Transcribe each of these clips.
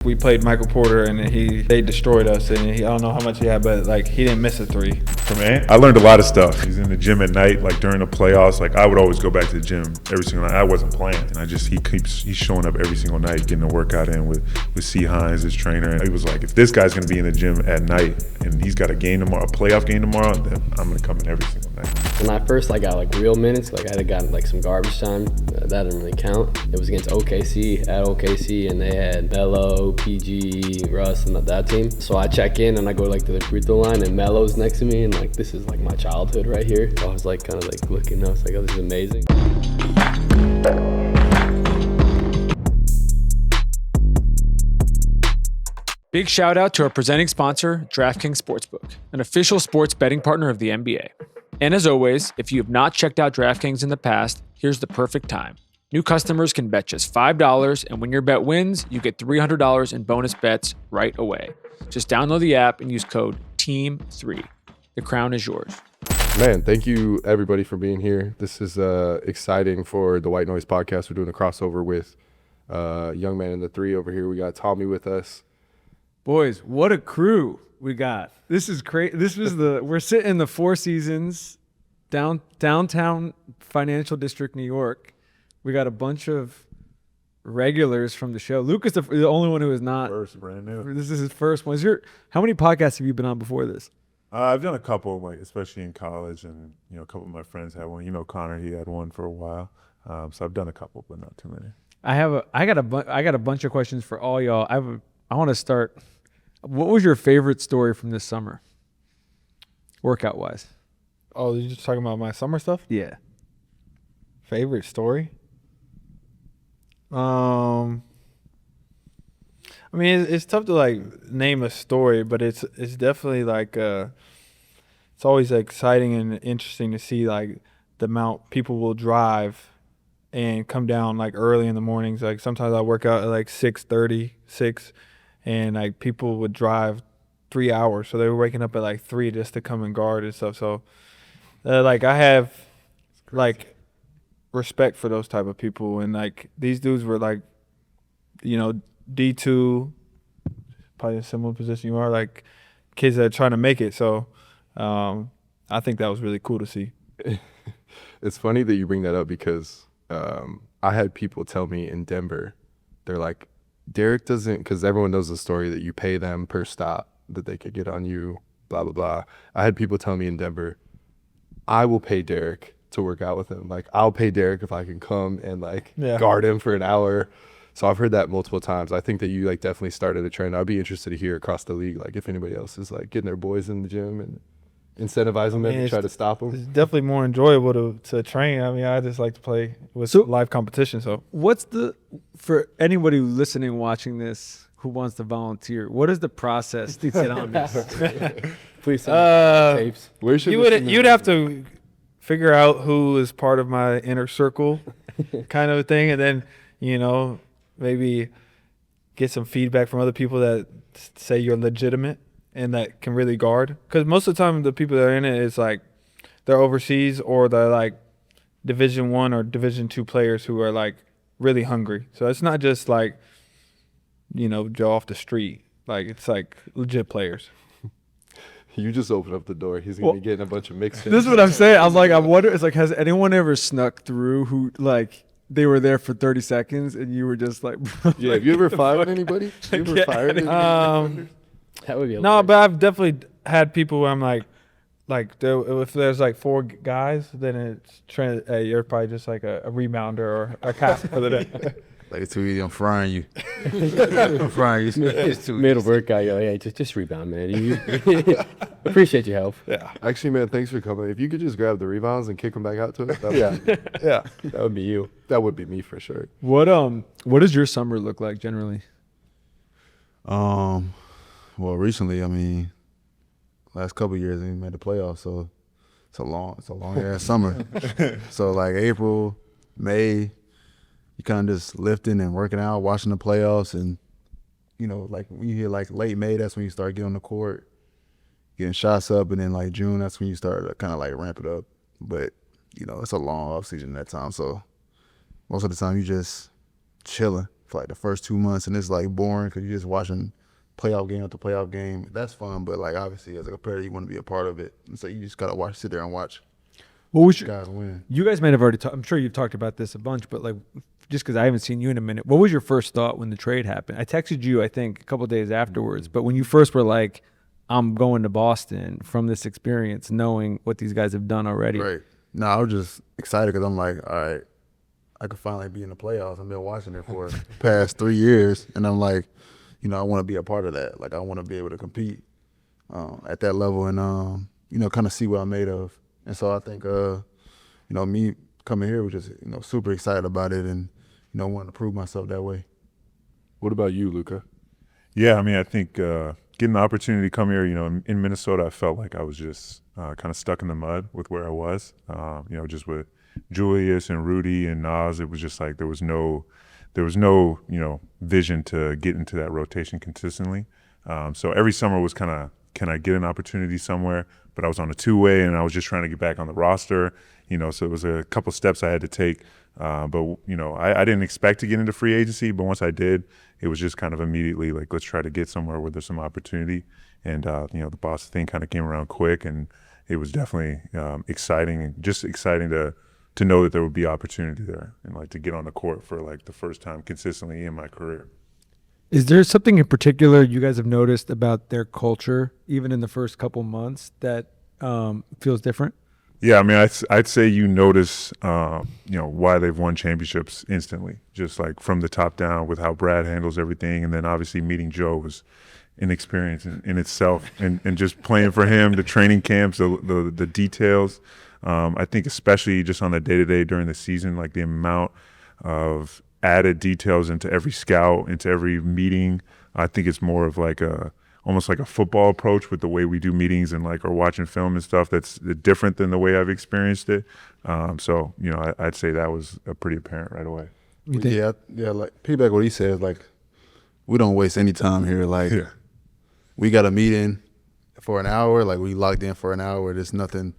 We played Michael Porter and they destroyed us, and I don't know how much he had, but like he didn't miss a three. From I learned a lot of stuff. He's in the gym at night, like during the playoffs. Like I would always go back to the gym every single night. I wasn't playing, and he's showing up every single night, getting a workout in with C. Hines, his trainer. And he was like, if this guy's gonna be in the gym at night and he's got a game tomorrow, a playoff game tomorrow, then I'm gonna come in every single night. When I first got real minutes, I had gotten some garbage time. That didn't really count. It was against OKC at OKC, and they had Melo, PG, Russ, and that team. So I check in and I go to the free throw line, and Melo's next to me, and this is my childhood right here. So I was kind of looking. I was like, oh, this is amazing. Big shout out to our presenting sponsor, DraftKings Sportsbook, an official sports betting partner of the NBA. And as always, if you have not checked out DraftKings in the past, here's the perfect time. New customers can bet just $5, and when your bet wins, you get $300 in bonus bets right away. Just download the app and use code TEAM3. The crown is yours. Man, thank you everybody for being here. This is exciting for the White Noise podcast. We're doing a crossover with Young Man in the Three over here. We got Tommy with us. Boys, what a crew we got. This is great. We're sitting in the Four Seasons downtown financial district, New York. We got a bunch of regulars from the show. Luka's the only one who is not. First, brand new. This is his first one. How many podcasts have you been on before this? I've done a couple, especially in college, and a couple of my friends had one. Connor, he had one for a while. So I've done a couple, but not too many. I got a bunch of questions for all y'all. I want to start. What was your favorite story from this summer, workout wise? Oh, you just talking about my summer stuff? Yeah. Favorite story? I mean, it's tough to name a story, but it's definitely it's always exciting and interesting to see the amount people will drive and come down early in the mornings. Sometimes I work out at 6:30, 6, and people would drive 3 hours, so they were waking up at 3 just to come and guard and stuff. So I have respect for those type of people, and these dudes were D2, probably a similar position you are, kids that are trying to make it. So I think that was really cool to see. It's funny that you bring that up because I had people tell me in Denver, they're like, Derrick doesn't, because everyone knows the story that you pay them per stop that they could get on you, blah, blah, blah. I had people tell me in Denver, I will pay Derrick to work out with him. I'll pay Derrick if I can come and guard him for an hour. So I've heard that multiple times. I think that you definitely started a trend. I'd be interested to hear across the league, if anybody else is getting their boys in the gym and incentivizing them and try to stop them. It's definitely more enjoyable to train. I mean, I just like to play with live competition. So for anybody listening, watching this, who wants to volunteer, what is the process to get on this? Please send tapes. You'd have to figure out who is part of my inner circle kind of a thing, and then, maybe get some feedback from other people that say you're legitimate and that can really guard. Because most of the time, the people that are in it is they're overseas, or they're Division I or Division II players who are really hungry. So it's not just Joe off the street. It's legit players. You just opened up the door. He's gonna be getting a bunch of mixed in. This is what I'm saying. I wonder. It's has anyone ever snuck through who they were there for 30 seconds and you were just yeah. Have you ever fired anybody? You ever fired anybody? That would be no, but I've definitely had people where I'm if there's 4 guys, then it's you're probably just a rebounder or a captain for the day. It's too easy. I'm frying you. I'm frying you. It's too middle workout. You're hey, just rebound, man. Appreciate your help. Yeah. Actually, man, thanks for coming. If you could just grab the rebounds and kick them back out to us. Yeah. That would be you. That would be me for sure. What does your summer look like generally? Well, recently, I mean, last couple of years we made the playoffs, so it's a long ass summer. So April, May, you kind of just lifting and working out, watching the playoffs, and when you hit late May, that's when you start getting on the court, getting shots up, and then June, that's when you start to kind of ramp it up. But it's a long off season that time, so most of the time you just chilling. for like the first 2 months, and it's like boring because you're just watching playoff game after playoff game. That's fun, but like obviously as a competitor, you want to be a part of it, and so you just gotta sit there and watch What was guys win. You guys might have already I'm sure you've talked about this a bunch, but like just because I haven't seen you in a minute, what was your first thought when the trade happened? I texted you, I think, a couple of days afterwards, but when you first were like, I'm going to Boston from this experience, knowing what these guys have done already. Right. No, I was just excited because I'm like, all right, I could finally be in the playoffs. I've been watching it for the past 3 years, and I'm like, you know, I want to be a part of that. Like, I want to be able to compete at that level and, you know, kind of see what I'm made of. And so I think, you know, me coming here was just, you know, super excited about it and, you know, wanting to prove myself that way. What about you, Luka? Yeah, I mean, I think getting the opportunity to come here, you know, in Minnesota, I felt like I was just kind of stuck in the mud with where I was. You know, just with Julius and Rudy and Nas, it was just like there was no, you know, vision to get into that rotation consistently. So every summer was kind of, can I get an opportunity somewhere? But I was on a two-way, and I was just trying to get back on the roster. You know, so it was a couple steps I had to take. But you know, I didn't expect to get into free agency, but once I did, it was just kind of immediately like, let's try to get somewhere where there's some opportunity. And you know, the Boston thing kind of came around quick, and it was definitely exciting, and just exciting to know that there would be opportunity there, and like to get on the court for like the first time consistently in my career. Is there something in particular you guys have noticed about their culture, even in the first couple months, that feels different? Yeah, I mean, I'd say you notice, you know, why they've won championships instantly, just like from the top down with how Brad handles everything. And then obviously meeting Joe was an experience in itself, and just playing for him, the training camps, the details. I think especially just on the day-to-day during the season, like the amount of added details into every scout, into every meeting. I think it's more of like almost like a football approach with the way we do meetings and like, or watching film and stuff that's different than the way I've experienced it. So, you know, I'd say that was pretty apparent right away. Yeah, like piggyback what he says, like we don't waste any time here. Like we got a meeting for an hour, like we locked in for an hour. There's nothing,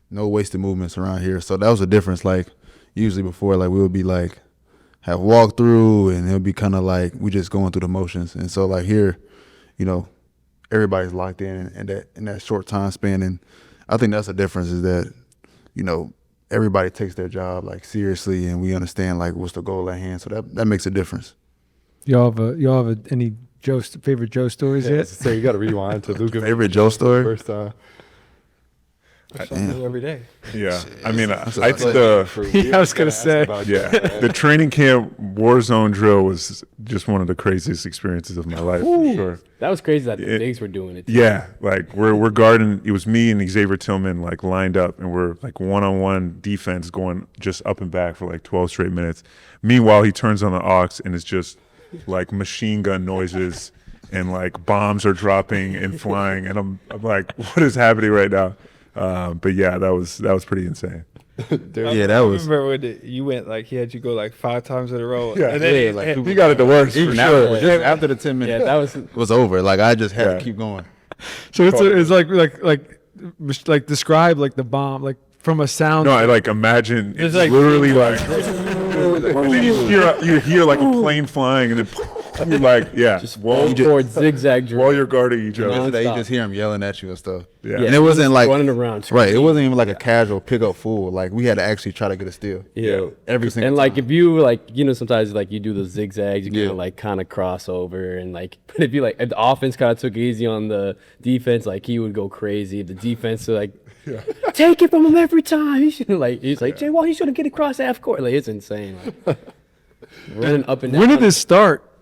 no wasted movements around here. So that was a difference. Like usually before, like we would be like have walkthrough, and it'll be kind of like we just going through the motions. And so like here, you know, everybody's locked in that short time span. And I think that's the difference, is that, you know, everybody takes their job like seriously, and we understand like what's the goal at hand. So that makes a difference. Y'all have any favorite Joe stories yet? So you got to rewind to Luka. Favorite Joe story? First time. Every day. Yeah, I mean, I was gonna say. the training camp war zone drill was just one of the craziest experiences of my life, for sure. That was crazy that the bigs were doing it too. Yeah, like we're guarding. It was me and Xavier Tillman like lined up, and we're like one-on-one defense going just up and back for like 12 straight minutes. Meanwhile, he turns on the aux, and it's just like machine gun noises, and like bombs are dropping and flying, and I'm like, what is happening right now? But yeah, that was pretty insane. Yeah, that was. I remember when you went, like he had you go like 5 times in a row. Yeah, and then like he got it the worst for sure. Just after the 10 minutes, was over. Like I just had to keep going. So it's like describe like the bomb, like from a sound. No, I like imagine it's like literally like, and then you hear like a plane flying, and then you're like, yeah, Just forward zigzag drill. while you're guarding each other. You just hear him yelling at you and stuff. Yeah. And it wasn't like running around. right. It wasn't even like a casual pick up fool. Like we had to actually try to get a steal. Yeah. Every single And like time. if you like, you know, sometimes like you do the zigzags, you kind of cross over, and like, but if you like, if the offense kind of took it easy on the defense, like he would go crazy. The defense would like take it from him every time. He should he's like, Jay, well, he shouldn't get across half court. Like it's insane. Like, running up and down. When did this start?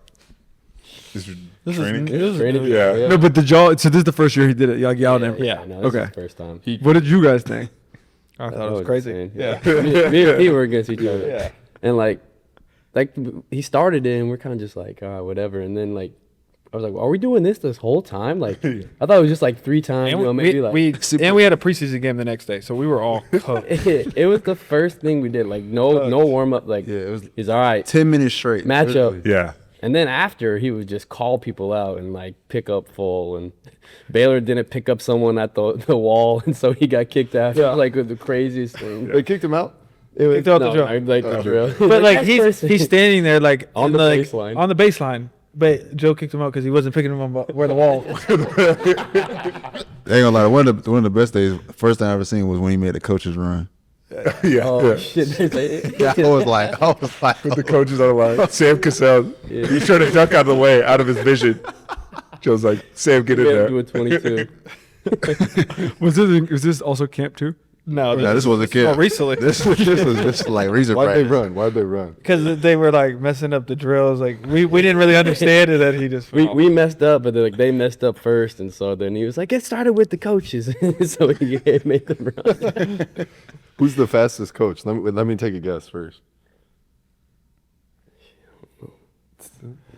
This is training. Training. Yeah. No, but so this is the first year he did it. Y'all yelled at him. Yeah, no, this Okay. is the first time. What did you guys think? I thought it was crazy. insane. Yeah. me and he were against each other. Yeah. And like he started it, and we're kind of just like, whatever. And then like, I was like, well, are we doing this whole time? Like, I thought it was just like 3 times. And You know, maybe like. we had a preseason game the next day, so we were all cooked. It was the first thing we did. Like no warm up. Like it was he's all right. 10 minutes straight. Matchup. Yeah. And then after, he would just call people out and like pick up full. And Baylor didn't pick up someone at the wall, and so he got kicked out. Yeah. Like the craziest thing. They kicked him out? Kicked off the drill. I like the drill. But like That's he's standing there like On in the like, baseline. on the baseline. But Joe kicked him out because he wasn't picking him up where the wall. They ain't gonna lie. One of the best days, first time I ever seen was when he made the coaches run. Oh shit! They say it. Yeah, I was like, With the coaches on the line. Sam Cassell. He's trying to duck out of the way, out of his vision. Joe's like, Sam, get in Yeah, there. do a 22. Was this also camp too? No, nah, this was a kid. Oh, recently. This was just like recent Why'd they practice. run? Why'd they run? Because they were like messing up the drills. Like we didn't really understand it that he just. We messed up, but like they messed up first, and so then he was like, "Get started with the coaches," so he made them run. Who's the fastest coach? Let me take a guess first.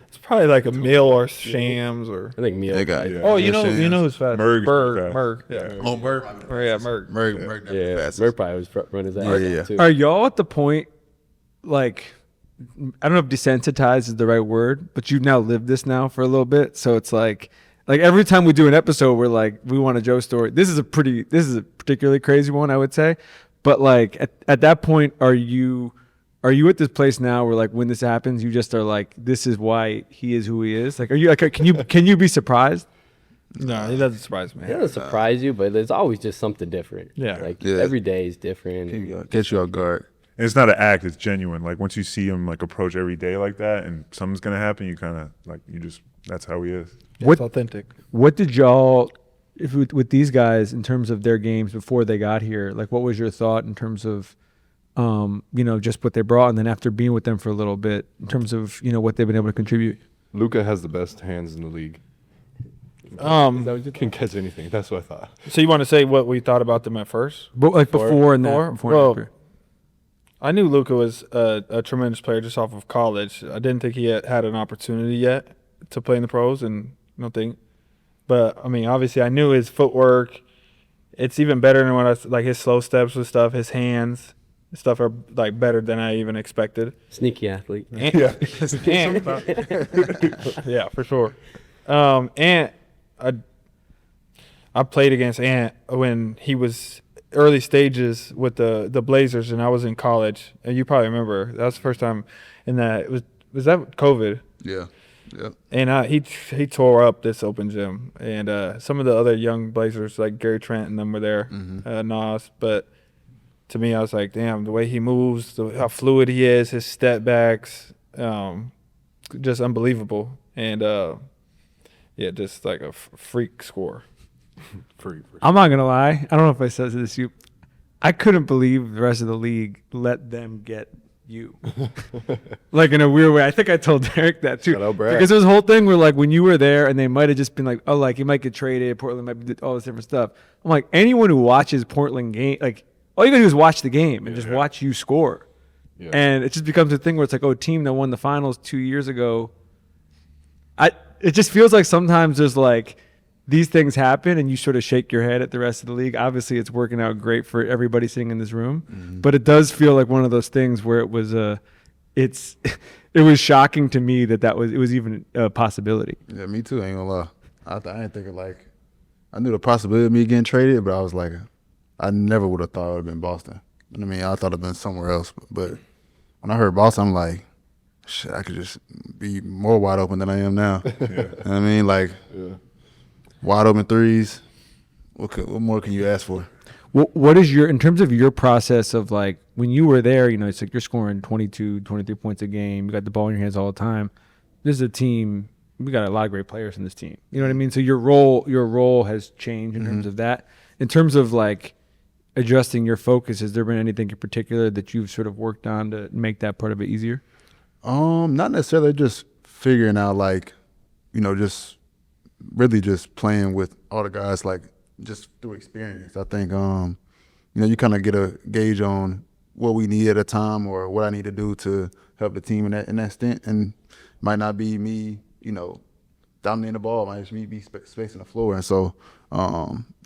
It's probably like a Mill or Shams or. I think Meal. They got Yeah. Oh, you know Shams. who's fast? Merg's Berg. fast. Merg. Yeah. Oh, Merg. Oh, yeah, Merg. Merg. Yeah, fastest. Murray probably was run his ass Yeah. off, too. Are y'all at the point, like, I don't know if desensitized is the right word, but you've now lived this now for a little bit, so it's like every time we do an episode, we're like, we want a Joe story. This is a particularly crazy one, I would say, but like at that point, are you at this place now where like when this happens, you just are like, this is why he is who he is? Like, are you like, can you be surprised? No, he doesn't surprise me. It doesn't surprise you, but there's always just something different. Yeah. Like Yeah. every day is different. Catch you off guard. And it's not an act, it's genuine. Like once you see him like approach every day like that and something's gonna happen, you kinda like that's how he is. It's authentic. What did y'all, with these guys in terms of their games before they got here? Like, what was your thought in terms of, just what they brought, and then after being with them for a little bit, in terms of what they've been able to contribute? Luka has the best hands in the league. Can catch anything. That's what I thought. So you want to say what we thought about them at first? But like before and Before? then, before Well, and after. I knew Luka was a tremendous player just off of college. I didn't think he had an opportunity yet to play in the pros, and I don't think. But I mean, obviously, I knew his footwork. It's even better than what like his slow steps with stuff. His hands, stuff are like better than I even expected. Sneaky athlete. And, yeah, for sure. And I played against Ant when he was early stages with the Blazers, and I was in college. And you probably remember that was the first time in that was that COVID. Yeah. Yep. And he tore up this open gym, and some of the other young Blazers like Gary Trent and them were there, Nas. But to me, I was like, damn, the way he moves, how fluid he is, his step backs, just unbelievable. And just like a freak score. Free. I'm not gonna lie. I don't know if I said this to you. I couldn't believe the rest of the league let them get you. Like in a weird way. I think I told Derrick that too. Shout out, Brad. Because there was a whole thing where like when you were there and they might have just been like, oh, like you might get traded, Portland might do all this different stuff. I'm like, anyone who watches Portland game, like all you gotta do is watch the game and just watch you score. Yeah. And it just becomes a thing where it's like, oh, team that won the finals 2 years ago. It just feels like sometimes there's like these things happen and you sort of shake your head at the rest of the league. Obviously, it's working out great for everybody sitting in this room, but it does feel like one of those things where it was it was shocking to me that it was even a possibility. Yeah, me too. I ain't gonna lie. I didn't think like I knew the possibility of me getting traded, but I was like, I never would have thought it would have been Boston. I mean, I thought it'd been somewhere else. But when I heard Boston, I'm like, shit, I could just be more wide open than I am now. You know what I mean, like wide open threes. What more can you ask for? What is in terms of your process of like when you were there, it's like you're scoring 22, 23 points a game. You got the ball in your hands all the time. This is a team. We got a lot of great players in this team. You know what I mean? So your role has changed in terms of that. In terms of like adjusting your focus, has there been anything in particular that you've sort of worked on to make that part of it easier? Not necessarily, just figuring out like, just really just playing with all the guys, like just through experience. I think, you kind of get a gauge on what we need at a time or what I need to do to help the team in that stint. And it might not be me, dominating the ball, it might just be spacing the floor. And so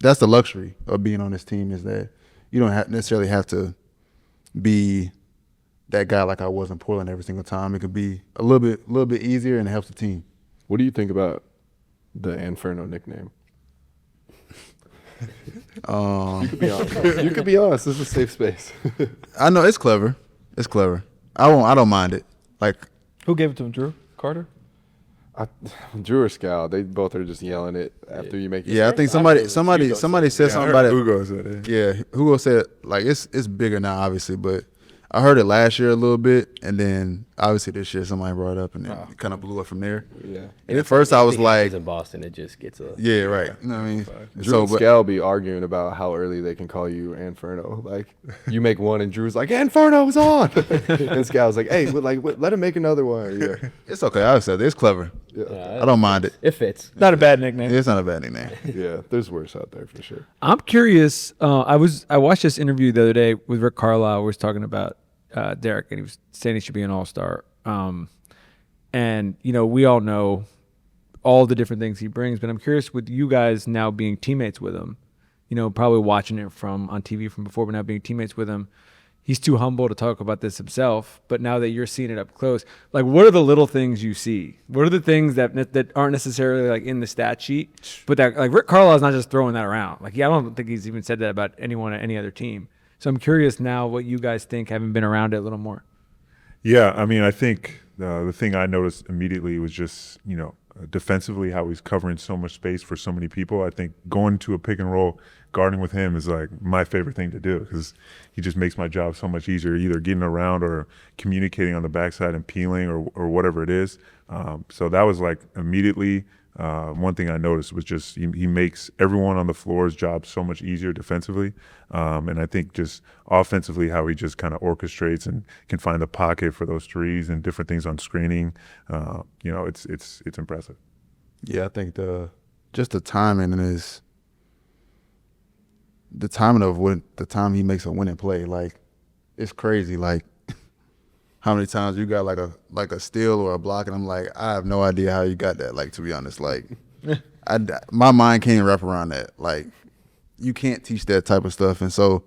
that's the luxury of being on this team, is that you don't necessarily have to be that guy like I was in Portland every single time. It could be a little bit easier, and it helps the team. What do you think about the Anfernee nickname? You could be honest. You could be honest. This is a safe space. I know it's clever. It's clever. I don't mind it. Like, Who gave it to him, Drew? Carter? Drew or Scal, they both are just yelling it after you make it. yeah, I think somebody said something about it. Hugo said it. Yeah, Hugo said like it's bigger now, obviously, but I heard it last year a little bit, and then obviously this year somebody brought it up, and then it kind of blew up from there. Yeah. And at first I was like, in Boston, it just gets a yeah, right. You know what I mean? Drew and Scal be arguing about how early they can call you Anfernee. Like, you make one, and Drew's like, Anfernee's on. And Scal's like, hey, let him make another one. Yeah. it's okay. I said it's clever. Yeah. I don't mind it. It fits. Not a bad nickname. It's not a bad nickname. Yeah, there's worse out there for sure. I'm curious. I watched this interview the other day with Rick Carlisle. Where he was talking about Derrick, and he was saying he should be an all-star. And we all know all the different things he brings, but I'm curious with you guys now being teammates with him. Probably watching it on TV from before, but now being teammates with him. He's too humble to talk about this himself, but now that you're seeing it up close, like what are the little things you see? What are the things that aren't necessarily like in the stat sheet, but that like Rick Carlisle's not just throwing that around. Like, I don't think he's even said that about anyone at any other team. So I'm curious now what you guys think, having been around it a little more. Yeah, I mean, I think the thing I noticed immediately was just, defensively how he's covering so much space for so many people. I think going to a pick and roll, guarding with him is like my favorite thing to do because he just makes my job so much easier, either getting around or communicating on the backside and peeling or whatever it is. So that was like immediately one thing I noticed was just he makes everyone on the floor's job so much easier defensively. And I think just offensively how he just kind of orchestrates and can find the pocket for those threes and different things on screening. It's impressive. Yeah, I think the timing is the timing of the time he makes a winning play. Like, it's crazy. Like, how many times you got like a steal or a block, and I'm like, I have no idea how you got that. Like, to be honest, like, my mind can't wrap around that. Like, you can't teach that type of stuff. And so,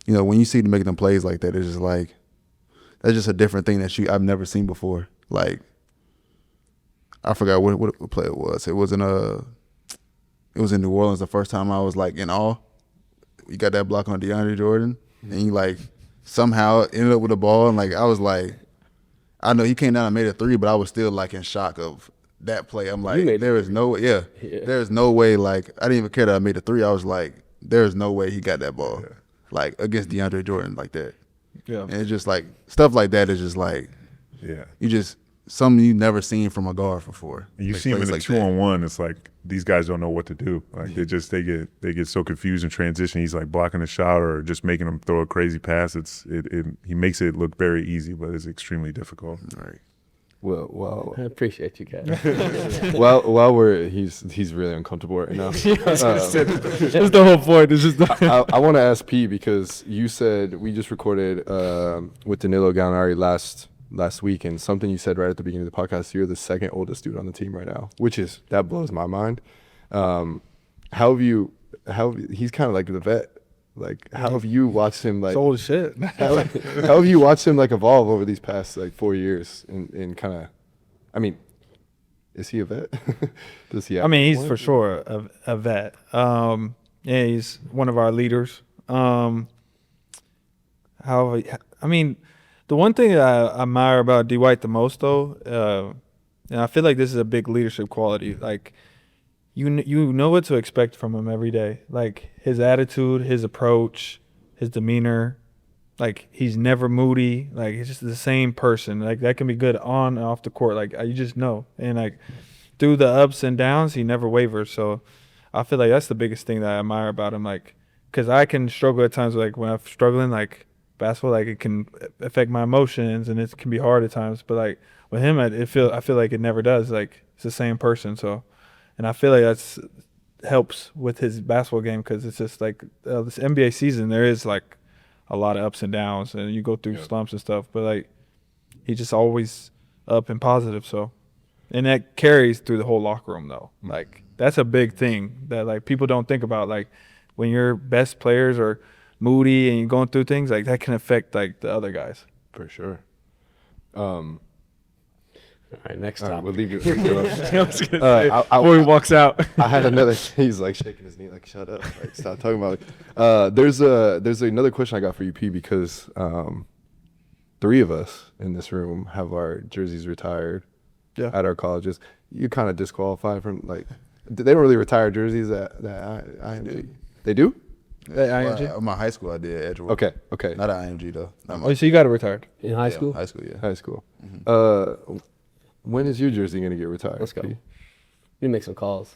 when you see them making them plays like that, it's just like, that's just a different thing that I've never seen before. Like, I forgot what play it was. It was in New Orleans the first time I was like in awe. You got that block on DeAndre Jordan, and you like somehow ended up with the ball, and like I was like, I know he came down and made a three, but I was still like in shock of that play. I'm like, there is no way, there's no way. Like, I didn't even care that I made a three. I was like, there's no way he got that ball, like against DeAndre Jordan like that. Yeah, and it's just like stuff like that is just like, something you've never seen from a guard before. And you like see him in the like 2-on-1. It's like these guys don't know what to do. Like they get so confused in transition. He's like blocking a shot or just making them throw a crazy pass. He makes it look very easy, but it's extremely difficult. Right. Well, I appreciate you guys. while he's really uncomfortable right now. That's the whole point. It's just I want to ask P, because you said we just recorded with Danilo Gallinari last week, and something you said right at the beginning of the podcast, you're the second oldest dude on the team right now, that blows my mind. He's kind of like the vet. Like, how have you watched him like? It's old as shit. how have you watched him like evolve over these past like 4 years and kind of? I mean, is he a vet? Does he? I mean, he's for sure a vet. He's one of our leaders. The one thing that I admire about D. White the most, though, and I feel like this is a big leadership quality. Like, you know what to expect from him every day. Like, his attitude, his approach, his demeanor. Like, he's never moody. Like, he's just the same person. Like, that can be good on and off the court. Like, you just know. And, like, through the ups and downs, he never wavers. So I feel like that's the biggest thing that I admire about him. Like, because I can struggle at times. Like, when I'm struggling, like, basketball, like, it can affect my emotions and it can be hard at times. But, like, with him, I feel like it never does. Like, it's the same person. So, and I feel like that's helps with his basketball game, because it's just like this NBA season, there is like a lot of ups and downs, and you go through slumps and stuff. But like, he's just always up and positive. So, and that carries through the whole locker room, though. Like, that's a big thing that like people don't think about. Like, when your best players are moody and you're going through things, like that can affect like the other guys. For sure. All right, next All right, time. we'll leave it. I was gonna say, before he walks out. I had another. He's like shaking his knee, like shut up, like stop talking about it. There's another question I got for you, P, because 3 of us in this room have our jerseys retired at our colleges. You kind of disqualified from like they don't really retire jerseys at IMG. They do? At IMG? Well, my high school I did at Edgewood. Okay. Not at IMG though. Not Oh, so you got it retired? In high school? High school, yeah. High school. When is your jersey gonna get retired? Let's go. P? You make some calls.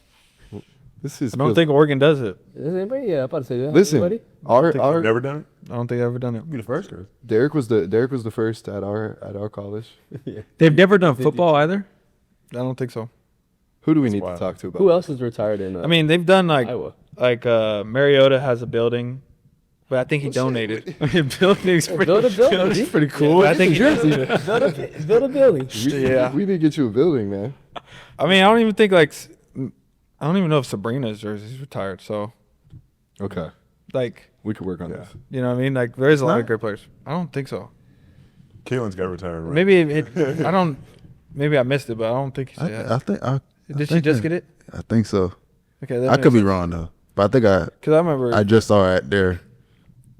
This is. I don't think Oregon does it. Is anybody? Yeah, I'm about to say that. Listen, Anybody? our Never done it? I don't think I've ever done it. Be the first. Derrick was the first at our college. They've never done football either. I don't think so. Who do we need wild. to talk to about? Who else is retired in? I mean, they've done Iowa. Mariota has a building, but I think he donated. Building's Build a building. It's pretty cool. I think build a building. Yeah. We did get you a building, man. I mean, I don't even think I don't even know if Sabrina's jersey's retired. So Okay, like, we could work on this. you know what I mean? Like, there's a lot of great players. I don't think so. Caitlin's got retired, right? Maybe I don't. Maybe I missed it, but I don't think he I think Did she just get it? I think so. Okay, I could be wrong though, but I think Because I remember. I just saw it there,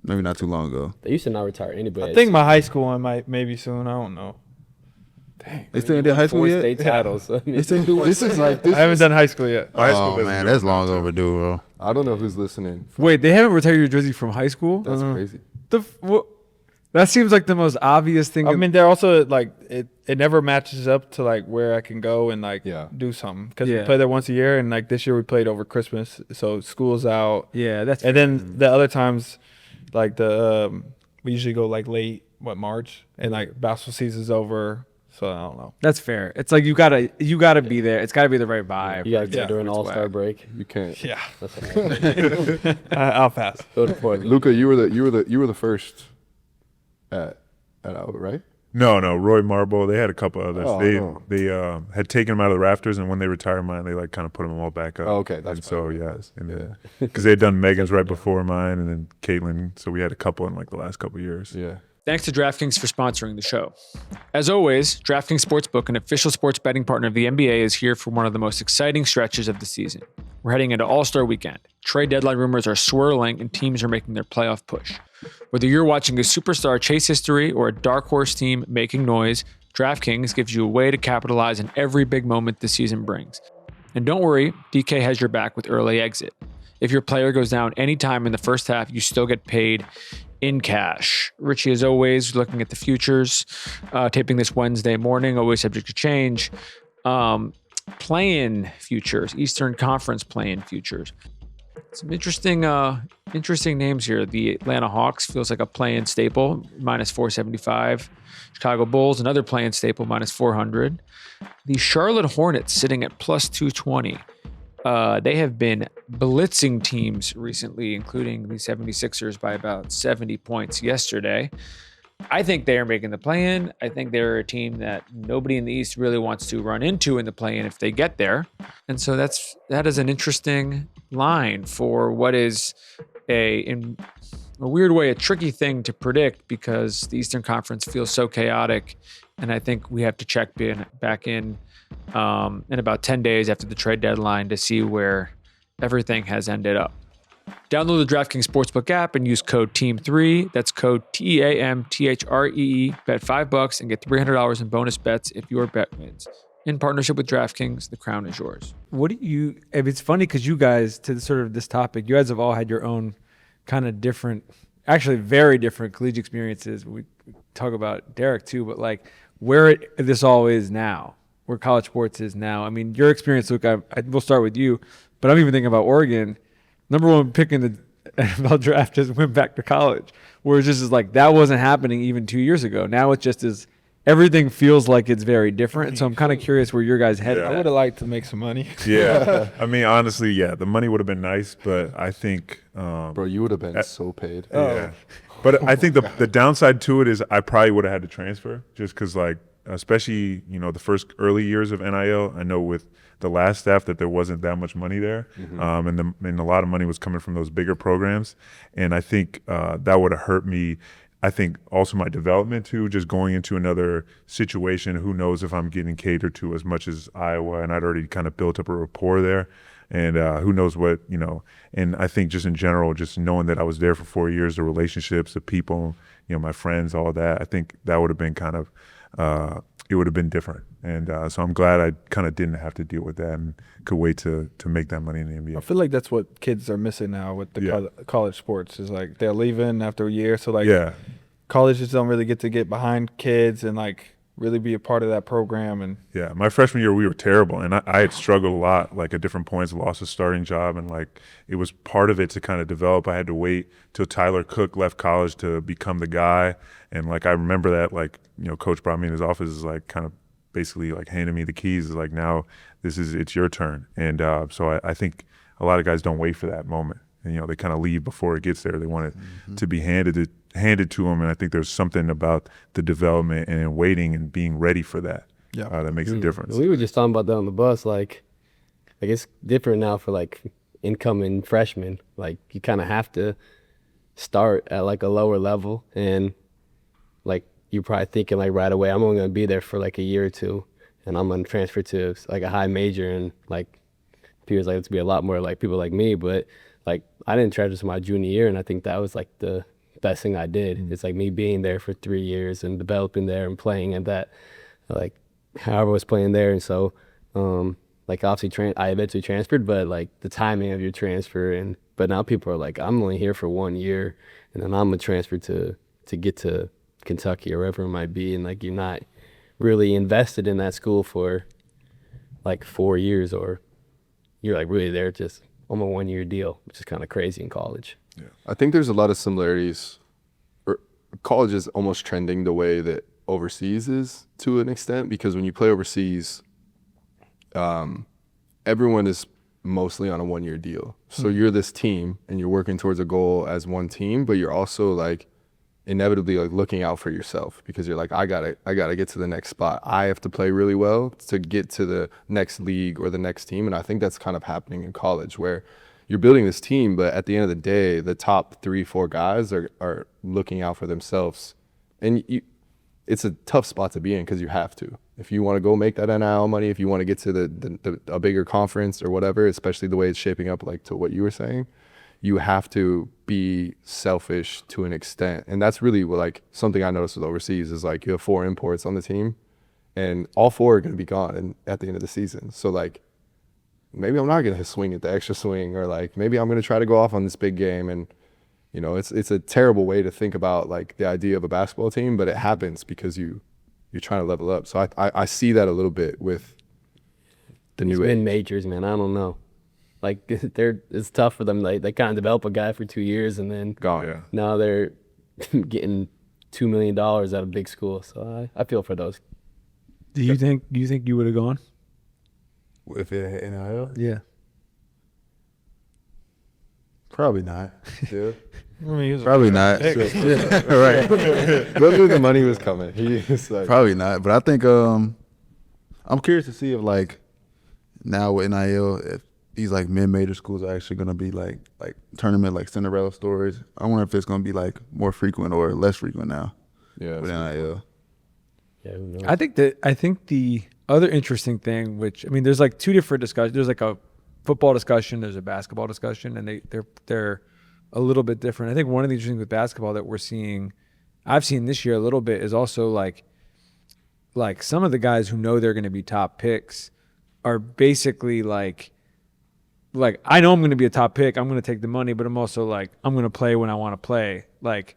maybe not too long ago. They used to not retire anybody. I think my high school one might maybe soon. I don't know. They still did high school 4 yet? state titles. I mean, They still do This is like I haven't done high school yet. High school Oh doesn't man, do it that's now, long too. overdue, bro. I don't know who's listening. Wait, they haven't retired your jersey from high school? That's crazy. That seems like the most obvious thing. I mean, they're also like it never matches up to like where I can go and like Yeah. do something because Yeah. we play there once a year and like this year we played over Christmas, so school's out. yeah, that's And then the other times, like we usually go like late March and like basketball season's over, so I don't know. that's fair. It's like you gotta be there. It's gotta be the right vibe. you got to go Yeah. during It's All-Star whack. break. You can't. Yeah, That's what I'll pass. go to Portland. Luka, you were the first at Albert, right? No, Roy Marble. They had a couple others. Oh, they no. they had taken them out of the rafters, and when they retired mine, they like kind of put them all back up. Oh, okay, that's And so probably what yeah, it was. and because they had done Megan's right before mine, and then Caitlin. So we had a couple in like the last couple years. Yeah. Thanks to DraftKings for sponsoring the show. As always, DraftKings Sportsbook, an official sports betting partner of the NBA, is here for one of the most exciting stretches of the season. We're heading into All-Star Weekend. Trade deadline rumors are swirling and teams are making their playoff push. Whether you're watching a superstar chase history or a dark horse team making noise, DraftKings gives you a way to capitalize on every big moment the season brings. And don't worry, DK has your back with early exit. If your player goes down anytime in the first half, you still get paid in cash. Richie, as always, looking at the futures, taping this Wednesday morning, always subject to change. Play-in futures, Eastern Conference play-in futures. Some interesting names here. The Atlanta Hawks feels like a play-in staple, minus 475. Chicago Bulls, another play-in staple, minus 400. The Charlotte Hornets sitting at plus 220. They have been blitzing teams recently, including the 76ers by about 70 points yesterday. I think they are making the play-in. I think they're a team that nobody in the East really wants to run into in the play-in if they get there. And so that is an interesting line for what is in a weird way, a tricky thing to predict because the Eastern Conference feels so chaotic. And I think we have to check back in about 10 days after the trade deadline to see where everything has ended up. Download the DraftKings Sportsbook app and use code TEAM3. That's code TEAMTHREE. Bet $5 and get $300 in bonus bets if your bet wins. In partnership with DraftKings, the crown is yours. It's funny because you guys, to sort of this topic, you guys have all had your own kind of different, actually very different collegiate experiences. We talk about Derrick too, but like where this all is now, where college sports is now. I mean, your experience, Luke, we'll start with you, but I'm even thinking about Oregon. Number one pick in the NFL draft just went back to college, where it's just like that wasn't happening even 2 years ago. Now it just is. Everything feels like it's very different. So I'm kind of curious where your guys head. Yeah. I would have liked to make some money. Yeah, I mean, honestly, yeah, the money would have been nice, but I think, Bro, you would have been so paid. yeah. But I think the downside to it is I probably would have had to transfer just because, like, especially the first early years of NIL. I know with the last staff that there wasn't that much money there, and a lot of money was coming from those bigger programs, and I think that would have hurt me I think also my development too, just going into another situation, who knows if I'm getting catered to as much as Iowa, and I'd already kind of built up a rapport there. And who knows what, and I think just in general, just knowing that I was there for 4 years, the relationships, the people, my friends, all that, I think that would have been kind of, it would have been different. And so I'm glad I kind of didn't have to deal with that and could wait to make that money in the NBA. I feel like that's what kids are missing now with the college sports is like they're leaving after a year. So like colleges don't really get to get behind kids and like really be a part of that program. And yeah, my freshman year we were terrible, and I had struggled a lot, like at different points, lost a starting job, and like it was part of it to kind of develop. I had to wait till Tyler Cook left college to become the guy, and like I remember that, like coach brought me in his office, is like kind of basically like handing me the keys, is like, now it's your turn. And so I think a lot of guys don't wait for that moment, and they kind of leave before it gets there. They want it to be handed to them, and I think there's something about the development and waiting and being ready for that that makes a difference. We were just talking about that on the bus. Like it's different now for like incoming freshmen. Like you kind of have to start at like a lower level, and like you're probably thinking like right away, I'm only going to be there for like a year or two, and I'm going to transfer to like a high major, and like people's like it's be a lot more like people like me. But like I didn't transfer to my junior year, and I think that was like the best thing I did. It's like me being there for 3 years and developing there and playing at that, like however I was playing there. And so like obviously I eventually transferred, but like the timing of your transfer, but now people are like, I'm only here for 1 year, and then I'm gonna transfer to get to Kentucky or wherever it might be, and like you're not really invested in that school for like 4 years, or you're like really there just on a 1 year deal, which is kind of crazy in college. Yeah. I think there's a lot of similarities. College is almost trending the way that overseas is to an extent, because when you play overseas, everyone is mostly on a 1 year deal. So you're this team and you're working towards a goal as one team, but you're also like inevitably like looking out for yourself, because you're like, I gotta get to the next spot. I have to play really well to get to the next league or the next team. And I think that's kind of happening in college, where you're building this team, but at the end of the day, the top 3-4 guys are looking out for themselves. And it's a tough spot to be in, because you have to. If you want to go make that NIL money, if you want to get to a bigger conference or whatever, especially the way it's shaping up, like to what you were saying, you have to be selfish to an extent. And that's really what, like, something I noticed with overseas is like you have 4 imports on the team, and all 4 are going to be gone at the end of the season. So like, maybe I'm not going to swing at the extra swing, or like maybe I'm going to try to go off on this big game. And it's a terrible way to think about like the idea of a basketball team, but it happens because you're trying to level up. So I see that a little bit with the new mid majors, man. I don't know. Like it's tough for them. Like they kind of develop a guy for 2 years and then gone. Yeah. Now they're getting $2 million out of big school. So I feel for those. Do you think you would have gone? If it had NIL? Yeah. Probably not. Yeah. I mean, he was Probably not. Right. But knew the money was coming. He was like, probably not. But I think I'm curious to see if like now with NIL, if these like mid-major schools are actually gonna be like tournament like Cinderella stories. I wonder if it's gonna be like more frequent or less frequent now. yeah, With NIL. Yeah, who knows? I think the other interesting thing, which I mean, there's like 2 different discussions. There's like a football discussion, there's a basketball discussion, and they're a little bit different. I think one of the interesting things with basketball that I've seen this year a little bit, is also like some of the guys who know they're going to be top picks are basically like I know I'm going to be a top pick, I'm going to take the money, but I'm also like, I'm going to play when I want to play. Like,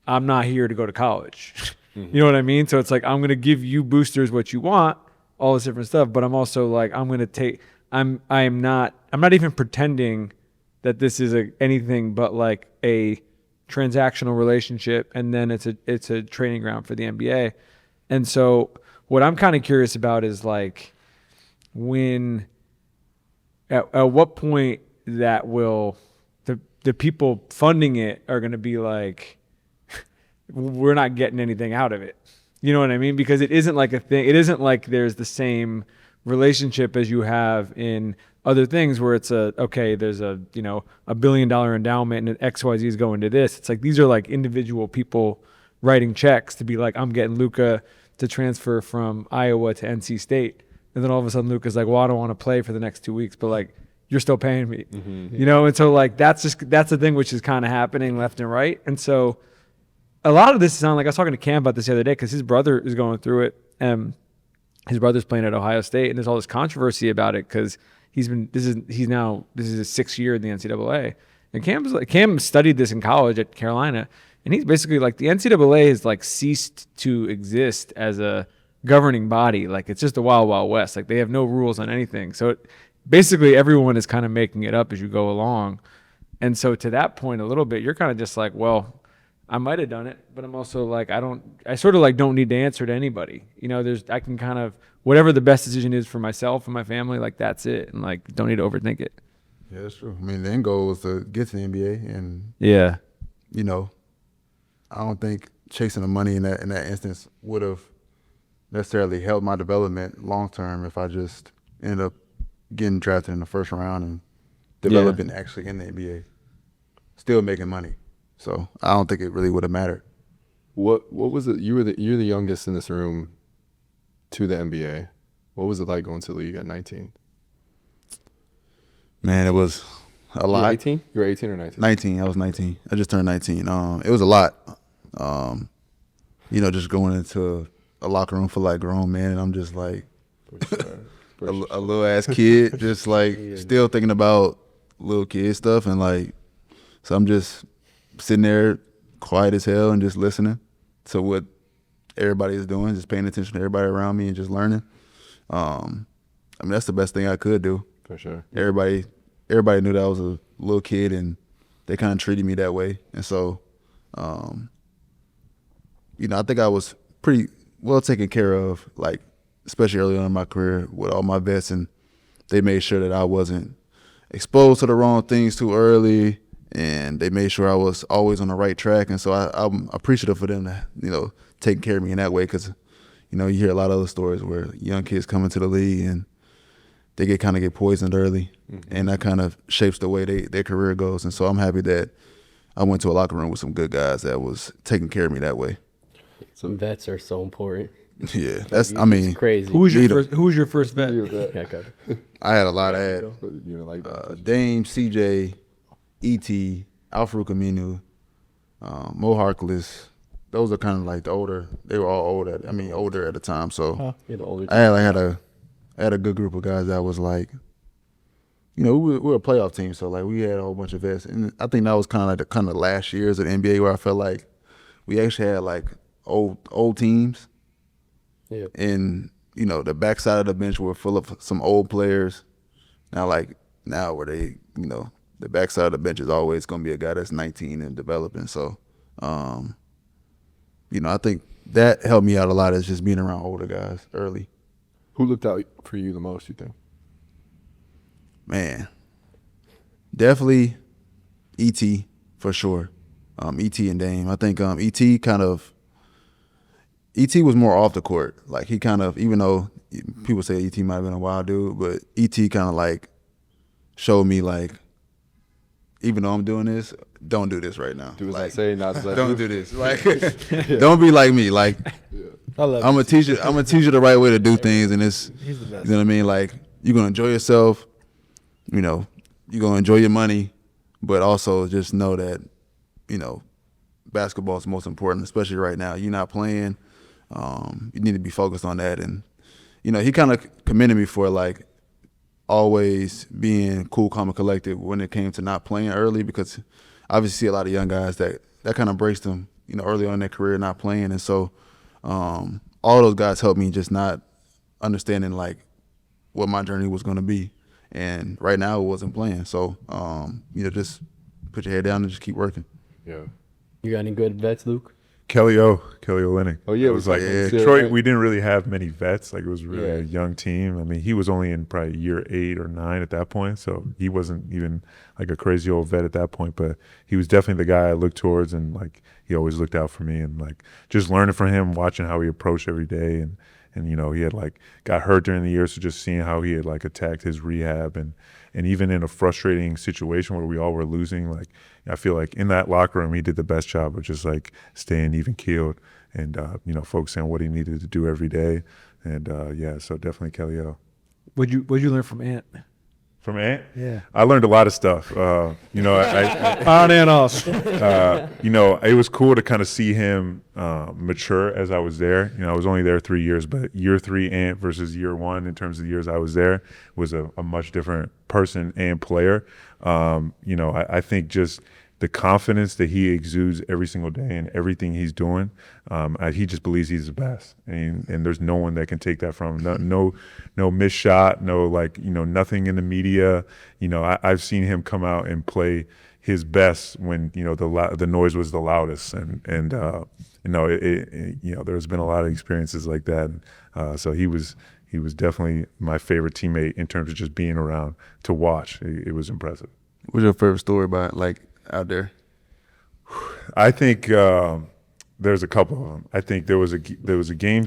I'm not here to go to college. You know what I mean? So it's like, I'm going to give you boosters what you want, all this different stuff, but I'm also like, I'm going to take, I'm not even pretending that this is anything but like a transactional relationship, and then it's a training ground for the NBA. And so what I'm kind of curious about is like, when at what point that will the people funding it are going to be like, we're not getting anything out of it. You know what I mean? Because it isn't like a thing. It isn't like there's the same relationship as you have in other things where it's there's a $1 billion endowment and XYZ is going to this. It's like, these are like individual people writing checks to be like, I'm getting Luka to transfer from Iowa to NC State. And then all of a sudden Luka's like, well, I don't want to play for the next 2 weeks, but like, you're still paying me, you know? And so like, that's the thing which is kind of happening left and right. And so a lot of this is on, like I was talking to Cam about this the other day, cause his brother is going through it. His brother's playing at Ohio State, and there's all this controversy about it because this is his 6th year in the NCAA. And Cam studied this in college at Carolina, and he's basically like, the NCAA has like ceased to exist as a governing body. Like, it's just a wild, wild west. Like, they have no rules on anything. So basically everyone is kind of making it up as you go along. And so to that point a little bit, you're kind of just like, well, I might have done it, but I'm also like, I sort of like don't need to answer to anybody. You know, I can kind of, whatever the best decision is for myself and my family, like that's it. And like, don't need to overthink it. Yeah, that's true. I mean, the end goal was to get to the NBA, and Yeah. you know, I don't think chasing the money in that instance would have necessarily helped my development long term if I just ended up getting drafted in the first round and developing actually in the NBA, still making money. So I don't think it really would have mattered. What was it? You're the youngest in this room to the NBA. What was it like going to the league at 19? Man, it was a lot. 18? You were 18 or 19? 19. I was 19. I just turned 19. It was a lot. You know, just going into a locker room for like grown men, and I'm just like a little ass kid, just like still thinking about little kid stuff, and like, so I'm just sitting there quiet as hell and just listening to what everybody is doing, just paying attention to everybody around me and just learning. I mean, that's the best thing I could do. For sure. Everybody knew that I was a little kid, and they kind of treated me that way. And so, you know, I think I was pretty well taken care of, like, especially early on in my career with all my vets, and they made sure that I wasn't exposed to the wrong things too early, and they made sure I was always on the right track. And so I'm appreciative for them to, you know, taking care of me in that way, because, you know, you hear a lot of other stories where young kids come into the league and they get poisoned early, and that kind of shapes the way their career goes. And so I'm happy that I went to a locker room with some good guys that was taking care of me that way. Some vets are so important. Yeah, it's Crazy. Who was your first vet? Yeah, Kevin. I had a lot. I had You know, like Dame, CJ, E.T., Alfred Camino, Mo Harkless. Those are kind of like the older. They were all older at the time. So Yeah, the older I had a good group of guys that was like, you know, we were a playoff team, so like we had a whole bunch of vets, and I think that was kind of like the last years of the NBA where I felt like we actually had like old teams, and you know the backside of the bench were full of some old players. Now where they, you know, the backside of the bench is always going to be a guy that's 19 and developing. So, you know, I think that helped me out a lot, is just being around older guys early. who looked out for you the most, you think? Man, definitely E.T. for sure. E.T. and Dame. I think E.T. was more off the court. Like, he kind of, even though people say E.T. might have been a wild dude, but E.T. kind of like showed me, like, even though I'm doing this, don't do this right now. Do as like, I say, not as I don't do. do this. Like, don't be like me. Like, I love I'm gonna teach you the right way to do things, and it's, He's the best. you know what I mean? Like, you're gonna enjoy yourself, you know, you're gonna enjoy your money, but also just know that, you know, basketball is most important, especially right now. You're not playing. You need to be focused on that. And, you know, he kind of commended me for, like, always being cool, calm, and collected when it came to not playing early, because I obviously see a lot of young guys that kind of breaks them, you know, early on in their career not playing. And so all those guys helped me just not understanding, like, what my journey was going to be. And right now it wasn't playing. So, you know, just put your head down and just keep working. Yeah. You got any good vets, Luke? Kelly Olynyk. Oh, yeah, It was like Detroit. We didn't really have many vets. Like, it was really a young team. I mean, he was only in probably year 8 or 9 at that point, so he wasn't even like a crazy old vet at that point. But he was definitely the guy I looked towards, and like he always looked out for me. And like just learning from him, watching how he approached every day, and you know, he had like got hurt during the year, so just seeing how he had like attacked his rehab and And even in a frustrating situation where we all were losing, like I feel like in that locker room, he did the best job of just like staying even keeled and, focusing on what he needed to do every day. And so definitely Kelly O. What'd you learn from Ant? From Ant? Yeah. I learned a lot of stuff. On and off. It was cool to kind of see him mature as I was there. I was only there 3 years, but year 3 Ant versus year 1 in terms of the years I was there was a much different person and player. I think just the confidence that he exudes every single day in everything he's doing, he just believes he's the best, and there's no one that can take that from him. No missed shot, nothing in the media. I've seen him come out and play his best when the noise was the loudest, and there's been a lot of experiences like that. So he was definitely my favorite teammate in terms of just being around to watch. It was impressive. What's your favorite story about out there? I think there's a couple of them. I think there was a game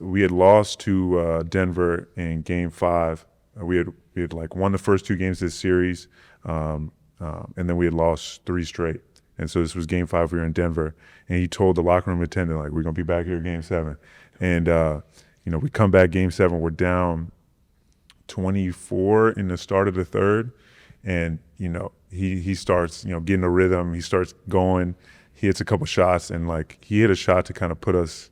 we had lost to Denver in Game 5. We had like won the first 2 games of this series, and then we had lost 3 straight. And so this was Game 5. We were in Denver, and he told the locker room attendant, like, we're gonna be back here Game 7. And we come back Game 7. We're down 24 in the start of the third, and he starts getting a rhythm. He starts going. He hits a couple shots, and like he hit a shot to kind of put us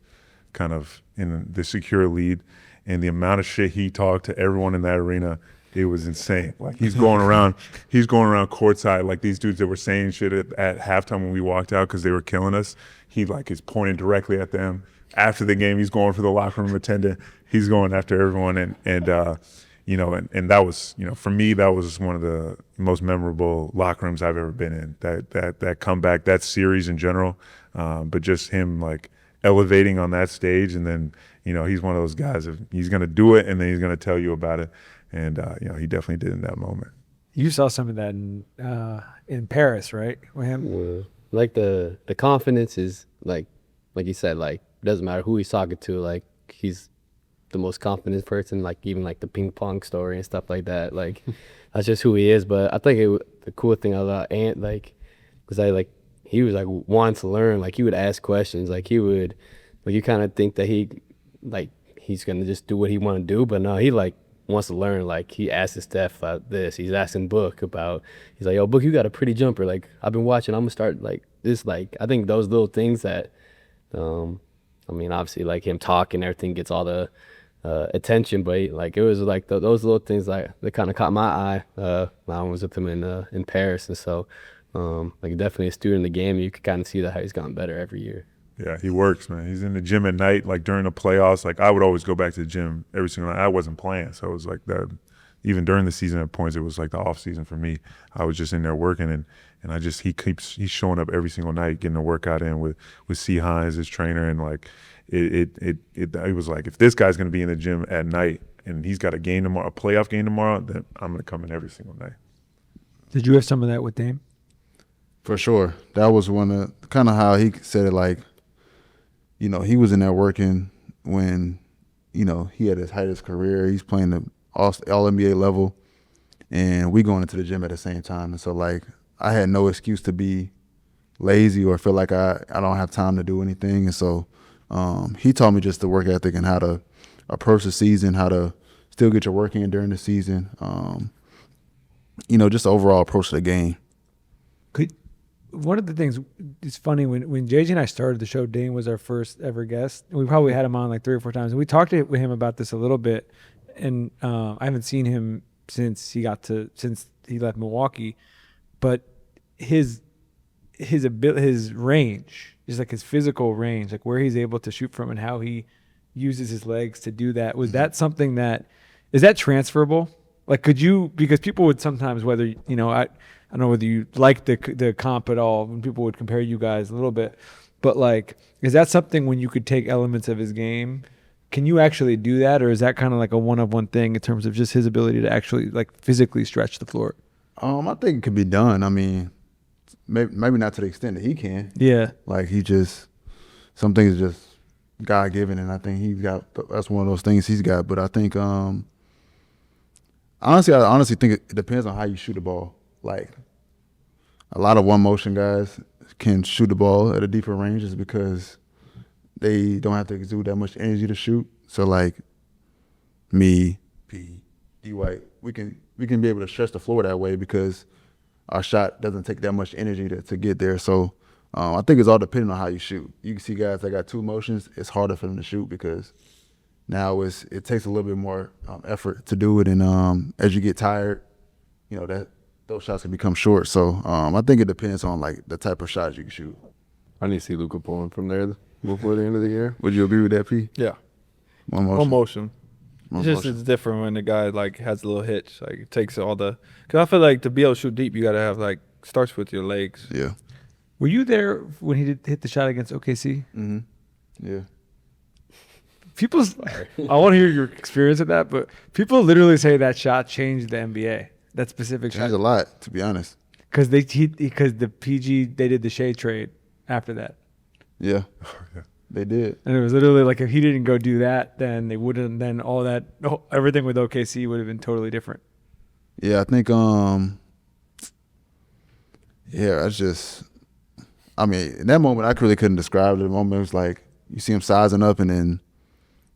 kind of in the secure lead. And the amount of shit he talked to everyone in that arena, it was insane. Like he's going around courtside, like these dudes that were saying shit at halftime when we walked out because they were killing us. He like is pointing directly at them. After the game, he's going for the locker room attendant. He's going after everyone, and that was, for me, that was one of the most memorable locker rooms I've ever been in. That comeback, that series in general, but just him like elevating on that stage, and then he's one of those guys. He's going to do it, and then he's going to tell you about it, and he definitely did in that moment. You saw some of that in Paris, right? With him, yeah. Like the confidence is like you said, like it doesn't matter who he's talking to, like he's the most confident person, like even like the ping pong story and stuff like that. Like that's just who he is. But I think the cool thing about Ant, like, because he was like wanting to learn. Like he would ask questions. Like he would, like you kind of think that he's gonna just do what he want to do, but no, he like wants to learn. Like he asked his Steph about this. He's asking Book about. He's like, yo, Book, you got a pretty jumper. Like I've been watching. I'm gonna start like this. Like I think those little things that, obviously like him talking, everything gets all the attention, but like it was like those little things that kind of caught my eye when I was with him in Paris. And so like definitely a student of the game. You could kind of see that how he's gotten better every year. Yeah, he works, man. He's in the gym at night, like during the playoffs. Like I would always go back to the gym every single night. I wasn't playing, so it was like that. Even during the season at points, it was like the off season for me. I was just in there working, and he's showing up every single night, getting a workout in with C. Hines, his trainer, and like it was like, if this guy's gonna be in the gym at night and he's got a game tomorrow, a playoff game tomorrow, then I'm gonna come in every single night. Did you have some of that with Dame? For sure. That was one of kind of how he said it, like, he was in there working when, he had his height of his career. He's playing the all NBA level, and we going into the gym at the same time. And so, like, I had no excuse to be lazy or feel like I don't have time to do anything. And so he taught me just the work ethic and how to approach the season, how to still get your work in during the season. Just the overall approach to the game. One of the things, it's funny, when JJ and I started the show, Dane was our first ever guest, and we probably had him on like 3 or 4 times, and we talked with him about this a little bit, and I haven't seen him since he left Milwaukee, but his range, just like his physical range, like where he's able to shoot from and how he uses his legs to do that, was that something is that transferable? Like, could you, because people would sometimes, whether, I don't know whether you like the comp at all, when people would compare you guys a little bit, but like, is that something when you could take elements of his game, can you actually do that? Or is that kind of like a one-of-one thing in terms of just his ability to actually like physically stretch the floor? I think it could be done. I mean, maybe not to the extent that he can. Yeah. Like some things just God given, and I think that's one of those things he's got. But I think Honestly, I honestly think it depends on how you shoot the ball. Like a lot of one motion guys can shoot the ball at a deeper range just because they don't have to exude that much energy to shoot. So like me, P, D White, we can be able to stretch the floor that way because our shot doesn't take that much energy to get there. So I think it's all depending on how you shoot. You can see guys that got two motions, it's harder for them to shoot because now it takes a little bit more effort to do it, and as you get tired, you know that those shots can become short. So I think it depends on like the type of shots you can shoot. I need to see Luka pulling from there before the end of the year. Would you agree with that, P? Yeah. One motion. One motion. One It's just motion. it's different when the guy like has a little hitch. Like it takes all the. Cause I feel like to be able to shoot deep, you gotta have like starts with your legs. Yeah. Were you there when he hit the shot against OKC? Mm-hmm. Yeah. I want to hear your experience with that, but people literally say that shot changed the NBA. That specific Changed a shot, lot, to be honest. because the PG they did the Shea trade after that, Yeah. They did. and it was literally like if he didn't go do that, then they wouldn't. Then all that everything with OKC would have been totally different. Yeah, I think yeah, I mean, in that moment I really couldn't describe it. The moment it was like you see him sizing up and then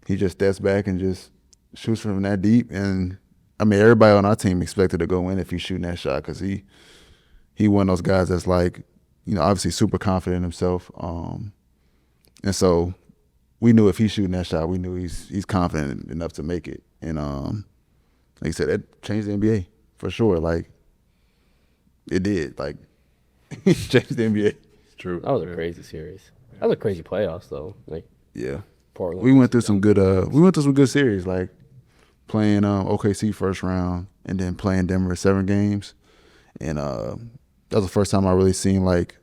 he just steps back and just shoots from that deep. And I mean, everybody on our team expected to go in if he's shooting that shot because he one of those guys that's like, you know, obviously super confident in himself. And so we knew if he's shooting that shot, we knew he's confident enough to make it. And like I said, that changed the NBA for sure. Like it did. Like it changed the NBA. True. That was a crazy series. That was a crazy playoffs though. Like Yeah. Portland. We went through some good series, like playing OKC first round and then playing Denver 7 games. And that was the first time I really seen like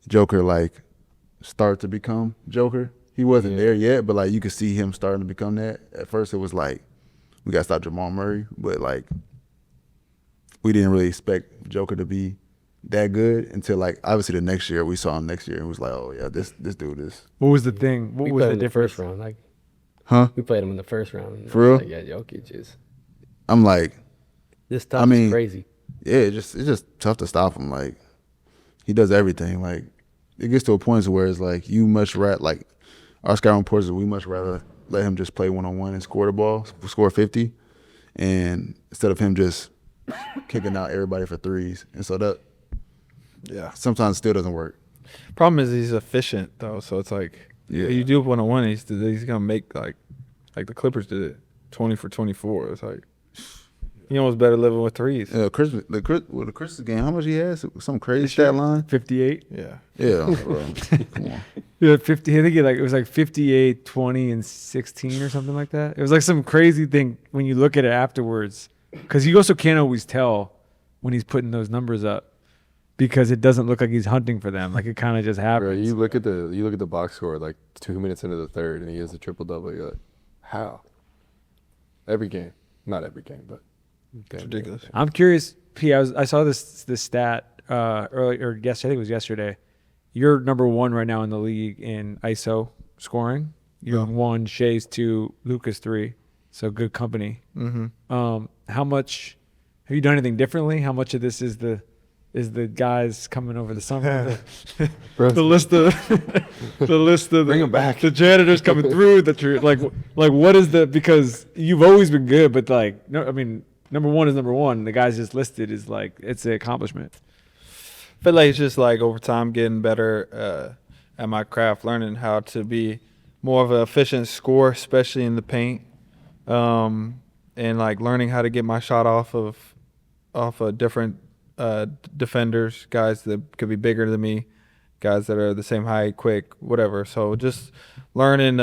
Joker like start to become Joker. He wasn't there yet, but like you could see him starting to become that. At first it was like we gotta stop Jamal Murray, but like we didn't really expect Joker to be that good until like obviously the next year we saw him next year and it was like, oh yeah, this dude is. What was the thing? What we was played the him in the difference? first round. Like Huh? we played him in the first round. And For real? Like, yeah, Jokic is. I'm like, This stuff I mean, is crazy. yeah, it's just tough to stop him. Like he does everything. Like it gets to a point where it's like you much rather like our scouting reports, we much rather let him just play 1-on-1 and score the ball, score 50, and instead of him just kicking out everybody for threes. And so that sometimes still doesn't work. Problem is he's efficient though, so it's like you do 1-on-1, he's gonna make like the Clippers did it, 20 for 24. It's like he almost better living with threes. The Christmas game, how much he has? Some crazy stat line. 58. Yeah. Yeah, bro. Come on. Yeah, 50. I think it was like 58, 20, and 16 or something like that. It was like some crazy thing when you look at it afterwards, because you also can't always tell when he's putting those numbers up because it doesn't look like he's hunting for them. Like it kind of just Bro, happens. you look at the box score like 2 minutes into the third, and he has a triple double. You're like, how? Every game, not every game, but It's ridiculous. I'm curious, P. I saw this stat earlier yesterday. I think it was yesterday. You're number 1 right now in the league in ISO scoring. You're 1, Shea's 2, Luka's 3. So good company. Mm-hmm. How much have you done anything differently? How much of this is the guys coming over the summer? the list of Bring 'em back. The janitors coming through. That you're like what is the, because you've always been good, but like no, I mean number 1 is number 1. The guys just listed is like it's an accomplishment. I feel like it's just like over time getting better at my craft, learning how to be more of an efficient scorer, especially in the paint, and like learning how to get my shot off of different defenders, guys that could be bigger than me, guys that are the same height, quick, whatever. So just learning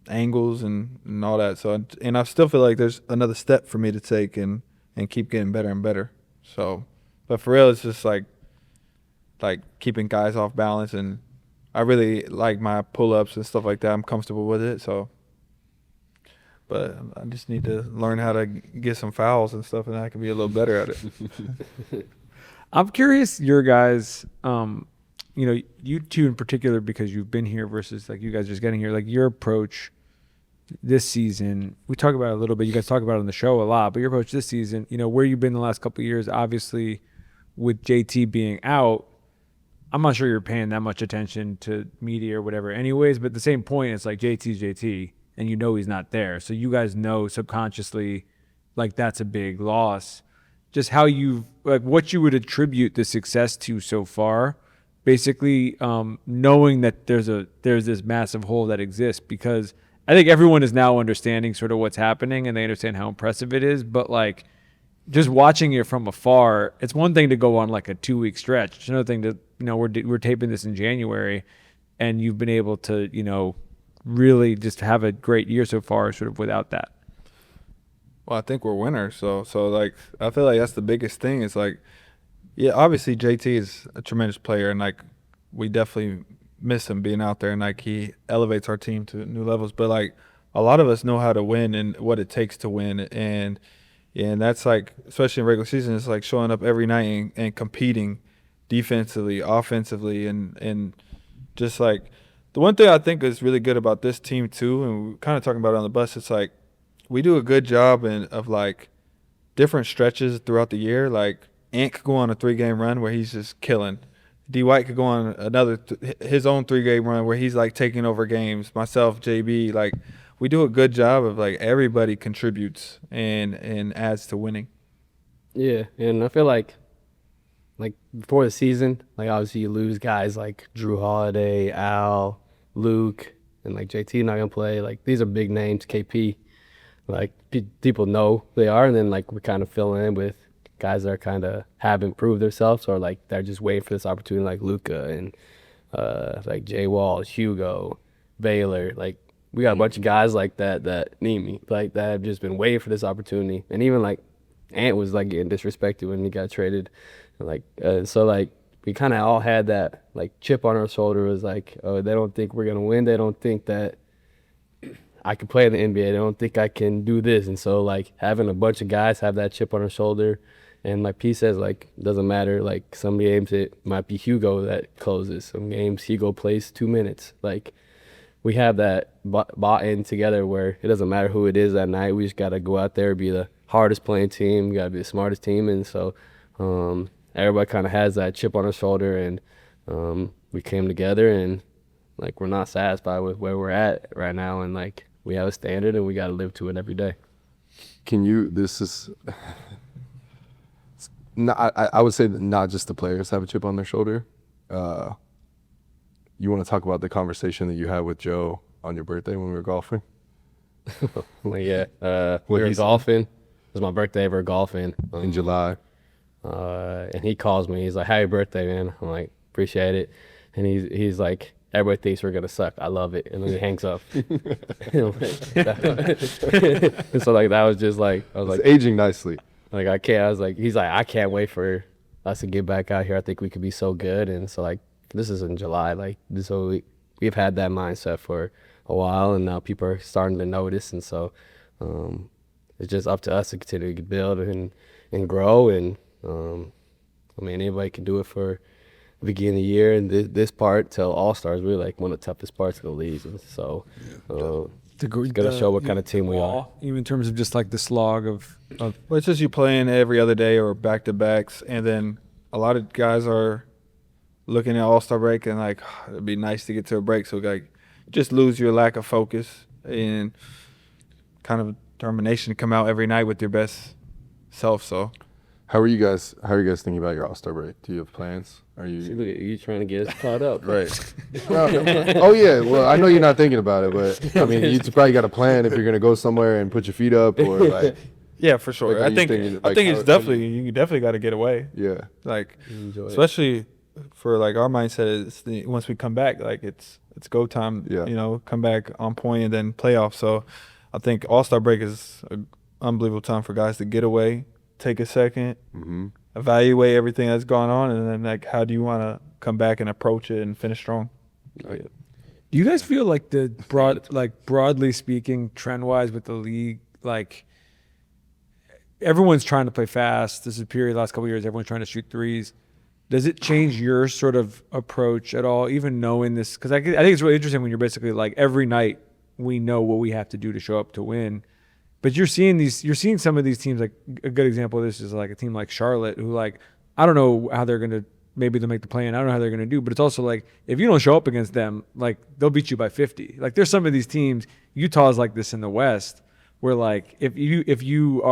angles and all that. So and I still feel like there's another step for me to take and keep getting better and better. So, but for real, it's just like keeping guys off balance, and I really like my pull-ups and stuff like that. I'm comfortable with it, so. But I just need to learn how to get some fouls and stuff, and I can be a little better at it. I'm curious, your guys, you two in particular, because you've been here versus like you guys just getting here, like your approach this season, we talk about it a little bit. You guys talk about it on the show a lot, but your approach this season, where you've been the last couple of years, obviously with JT being out, I'm not sure you're paying that much attention to media or whatever anyways, but at the same point, it's like JT's JT, and he's not there. So you guys know subconsciously, like, that's a big loss. Just how what you would attribute the success to so far, basically knowing that there's this massive hole that exists, because I think everyone is now understanding sort of what's happening and they understand how impressive it is. But like just watching it from afar, it's one thing to go on like a 2-week stretch. It's another thing to, we're taping this in January and you've been able to, really just have a great year so far sort of without that. Well, I think we're winners. So like, I feel like that's the biggest thing. Is like, yeah, obviously JT is a tremendous player, and like, we definitely miss him being out there, and like, he elevates our team to new levels. But like, a lot of us know how to win and what it takes to win, and that's like, especially in regular season, it's like showing up every night and competing defensively, offensively, and just like, the one thing I think is really good about this team too, and we're kind of talking about it on the bus, it's like, we do a good job of like different stretches throughout the year. Like Ant could go on a 3-game run where he's just killing. D White could go on his own 3-game run where he's like taking over games. Myself, JB, like we do a good job of like everybody contributes and adds to winning. Yeah, and I feel like before the season, like obviously you lose guys like Drew Holiday, Al, Luke, and like JT not gonna play. Like these are big names, KP. Like people know they are, and then like we kind of fill in with guys that are kind of haven't proved themselves, or like they're just waiting for this opportunity, like Luka and like Jay Wall, Hugo, Baylor. Like we got a bunch of guys like that need me, like that have just been waiting for this opportunity. And even like Ant was like getting disrespected when he got traded, like so like we kind of all had that like chip on our shoulder. Was like, oh, they don't think we're gonna win. They don't think that I can play in the NBA. They don't think I can do this. And so, like, having a bunch of guys have that chip on their shoulder, and like P says, like, doesn't matter. Like, some games it might be Hugo that closes. Some games Hugo plays 2 minutes. Like, we have that bought in together where it doesn't matter who it is that night. We just got to go out there, be the hardest playing team. We got to be the smartest team. And so everybody kind of has that chip on their shoulder, and we came together, and, like, we're not satisfied with where we're at right now. And, like, we have a standard, and we got to live to it every day. This is, I would say that not just the players have a chip on their shoulder. You want to talk about the conversation that you had with Joe on your birthday when we were golfing? Well, yeah, we were golfing. It was my birthday. We were golfing in July. And he calls me. He's like, "Happy birthday, man." I'm like, "Appreciate it." And he's like, "Everybody thinks we're gonna suck. I love it." And then he hangs up. And so like that was just like, I was it's like aging nicely. Like I can't. I was like, he's like, "I can't wait for us to get back out here. I think we could be so good." And so like this is in July. Like so we've had that mindset for a while, and now people are starting to notice. And so it's just up to us to continue to build and grow. And I mean, anybody can do it for the beginning of the year, and this part till All-Stars, we're like one of the toughest parts of the league. And so it's gonna show what kind of team we are. Even in terms of just like the slog of well, it's just you playing every other day or back-to-backs, and then a lot of guys are looking at All-Star break and like, it'd be nice to get to a break. So like, just lose your lack of focus and kind of determination to come out every night with your best self. So How are you guys thinking about your All-Star break? Do you have plans? Are you? See, look at you trying to get us caught up. Right. Oh yeah. Well, I know you're not thinking about it, but I mean, you probably got a plan if you're gonna go somewhere and put your feet up, or like. Yeah, for sure. Like, I think it's definitely you definitely got to get away. Yeah. Like Especially for like our mindset is once we come back, like it's go time. Yeah. You know, come back on point and then playoff. So I think All-Star break is an unbelievable time for guys to get away, take a second, evaluate everything that's gone on, and then like how do you want to come back and approach it and finish strong. Oh, yeah. Do you guys feel like broadly speaking, trend-wise with the league, like everyone's trying to play fast. This is a period the last couple of years, everyone's trying to shoot threes. Does it change your sort of approach at all, even knowing this? Because I think it's really interesting when you're basically like every night we know what we have to do to show up to win. But you're seeing some of these teams, like a good example of this is like a team like Charlotte, who like, I don't know how they're going to, maybe they'll make the play in. I don't know how they're going to do, but it's also like, if you don't show up against them, like they'll beat you by 50. Like there's some of these teams, Utah's like this in the West, where like, if you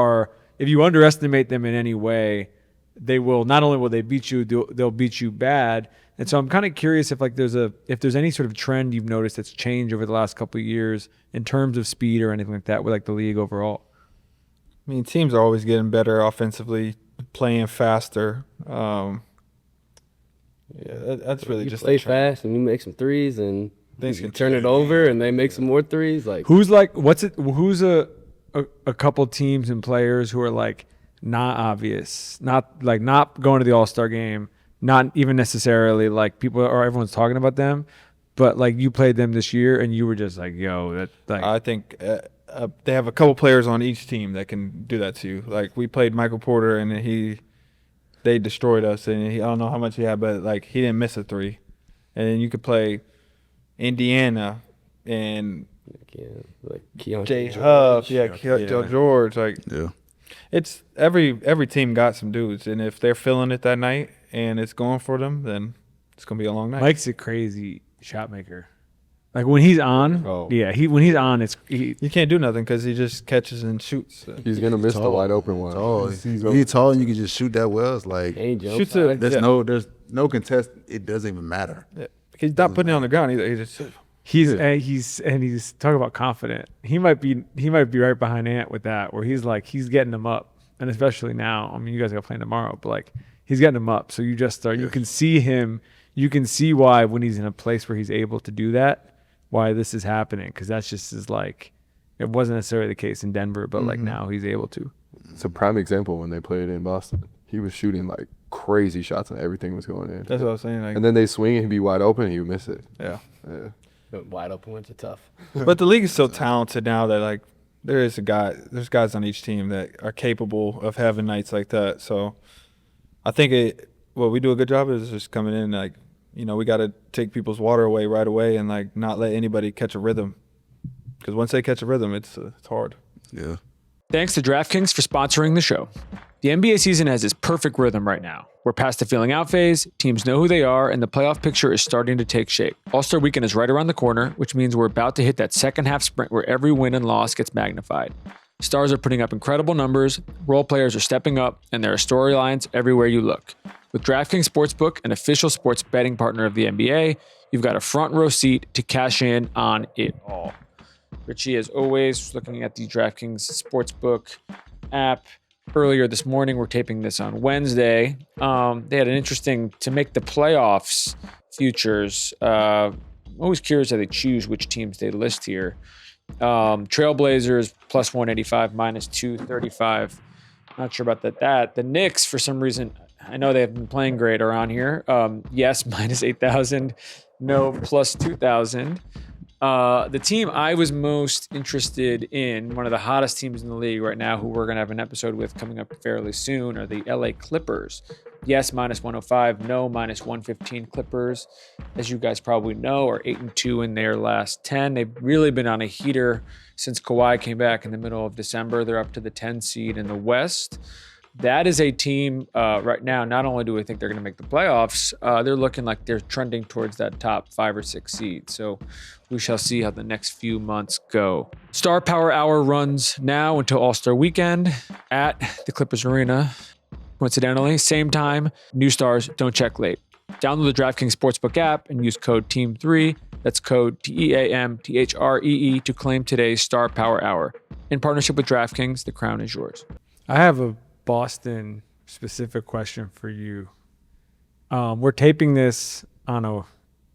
underestimate them in any way, they will, not only will they beat you, they'll beat you bad. And so I'm kind of curious if like if there's any sort of trend you've noticed that's changed over the last couple of years in terms of speed or anything like that with like the league overall. I mean, teams are always getting better offensively, playing faster. That's really You just play the trend. fast and you make some threes and Things you can turn it over and they make some more threes. Like Who's a couple teams and players who are like not obvious, not going to the All-Star game, not even necessarily like people or everyone's talking about them, but like you played them this year and you were just like, yo, that like I think they have a couple players on each team that can do that to you. Like we played Michael Porter and they destroyed us, and I don't know how much he had, but like he didn't miss a three. And then you could play Indiana and like Keon Jay George. Huff, Joe George. Like Yeah. it's every team got some dudes, and if they're feeling it that night and it's going for them, then it's gonna be a long night. Mike's a crazy shot maker. Like when he's on, when he's on, You can't do nothing because he just catches and shoots. He's gonna miss the wide open one. Oh, he's tall and you can just shoot that well. It's like And he jumps Shoots high. it. there's no contest. It doesn't even matter. Yeah. He's not putting it on the ground either. He just he's talking about confident. He might be right behind Ant with that, where he's getting them up, and especially now. I mean, you guys got playing tomorrow, but like he's getting them up. So you just start. You can see him. You can see why when he's in a place where he's able to do that, why this is happening, because that's just is like it wasn't necessarily the case in Denver, but like now he's able to. It's a prime example when they played in Boston. He was shooting like crazy shots and everything was going in. that's what I was saying. Like, And then they swing and he'd be wide open and he would miss it. yeah. Yeah. But wide open ones are tough. But the league is so talented now that like there's guys on each team that are capable of having nights like that. So I think what we do a good job is just coming in like, we got to take people's water away right away and like not let anybody catch a rhythm, because once they catch a rhythm, it's hard. Yeah. Thanks to DraftKings for sponsoring the show. The NBA season has this perfect rhythm right now. We're past the feeling out phase, teams know who they are, and the playoff picture is starting to take shape. All-Star Weekend is right around the corner, which means we're about to hit that second half sprint where every win and loss gets magnified. Stars are putting up incredible numbers, role players are stepping up, and there are storylines everywhere you look. With DraftKings Sportsbook, an official sports betting partner of the NBA, you've got a front row seat to cash in on it all. Richie, as always, looking at the DraftKings Sportsbook app. Earlier this morning, we're taping this on Wednesday. They had an interesting, to make the playoffs futures. I'm always curious how they choose which teams they list here. Trailblazers plus 185, minus 235. Not sure about that. The Knicks, for some reason, I know they have been playing great, are on here. Yes, minus 8,000. No, plus 2,000. The team I was most interested in, one of the hottest teams in the league right now, who we're going to have an episode with coming up fairly soon, are the LA Clippers. Yes, minus 105. No, minus 115. Clippers, as you guys probably know, are 8-2 in their last 10. They've really been on a heater since Kawhi came back in the middle of December. They're up to the 10 seed in the West. That is a team right now, not only do we think they're going to make the playoffs, they're looking like they're trending towards that top 5 or 6 seed. So we shall see how the next few months go. Star Power Hour runs now until All-Star Weekend at the Clippers Arena. Coincidentally, same time, new stars don't check late. Download the DraftKings Sportsbook app and use code TEAM3. That's code TEAMTHREE to claim today's Star Power Hour. In partnership with DraftKings, the crown is yours. I have a Boston specific question for you. We're taping this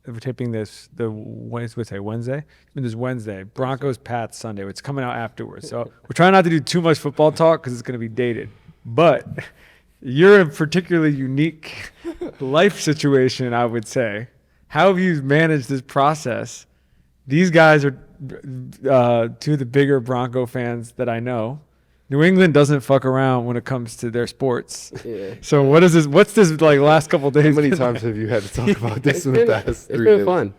the Wednesday. It is Wednesday. Broncos Pats Sunday. It's coming out afterwards. So we're trying not to do too much football talk because it's going to be dated. But you're in a particularly unique life situation, I would say. How have you managed this process? These guys are two of the bigger Bronco fans that I know. New England doesn't fuck around when it comes to their sports. Yeah. So what's this like last couple of days? How many times have you had to talk about this in the past 3 days? It's been fun.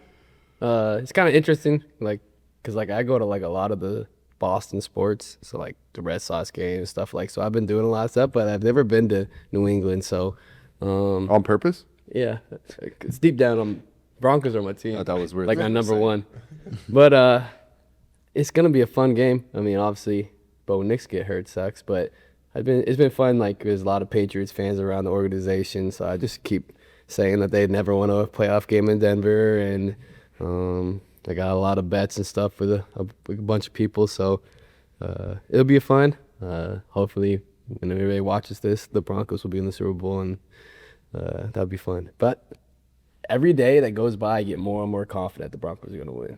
It's kind of interesting. Like because like I go to like a lot of the Boston sports, so like the Red Sox games, stuff like. So I've been doing a lot of stuff, but I've never been to New England. So On purpose? yeah, it's deep down. Broncos are my team. I thought it was weird. Like my number one. But it's gonna be a fun game. I mean, obviously, but when Knicks get hurt, sucks. But it's been fun. Like there's a lot of Patriots fans around the organization, so I just keep saying that they'd never won a playoff game in Denver, and I got a lot of bets and stuff with a bunch of people. So it'll be fun. Hopefully, when everybody watches this, the Broncos will be in the Super Bowl, and that'll be fun. But every day that goes by, I get more and more confident the Broncos are going to win.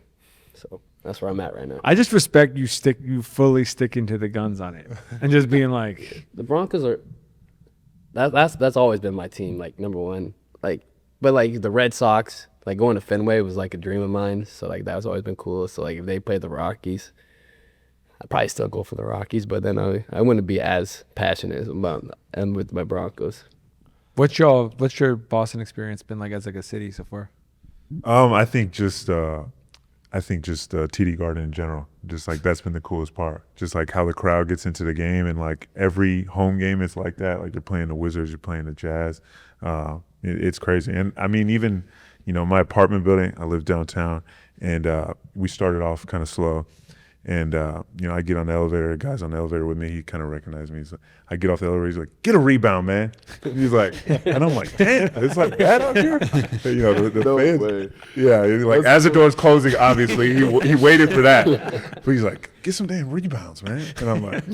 So that's where I'm at right now. I just respect you fully sticking to the guns on it and just being like, The Broncos are that's always been my team, like number one. Like, but like the Red Sox, like going to Fenway was like a dream of mine. So like that's always been cool. So like if they played the Rockies, I'd probably still go for the Rockies. But then I wouldn't be as passionate about and with my Broncos. what's your Boston experience been like as like a city so far? I think just TD Garden in general. Just like that's been the coolest part. Just like how the crowd gets into the game, and like every home game is like that. Like they're playing the Wizards, you're playing the Jazz. It's crazy. And I mean, even my apartment building. I live downtown, and we started off kind of slow. And I get on the elevator. The guy's on the elevator with me. He kind of recognized me. So I get off the elevator. He's like, "Get a rebound, man." And he's like, and I'm like, "Damn, it's like that out here." The No fans. way. Yeah, he's like as the door's closing, obviously he waited for that. But he's like, "Get some damn rebounds, man." And I'm like,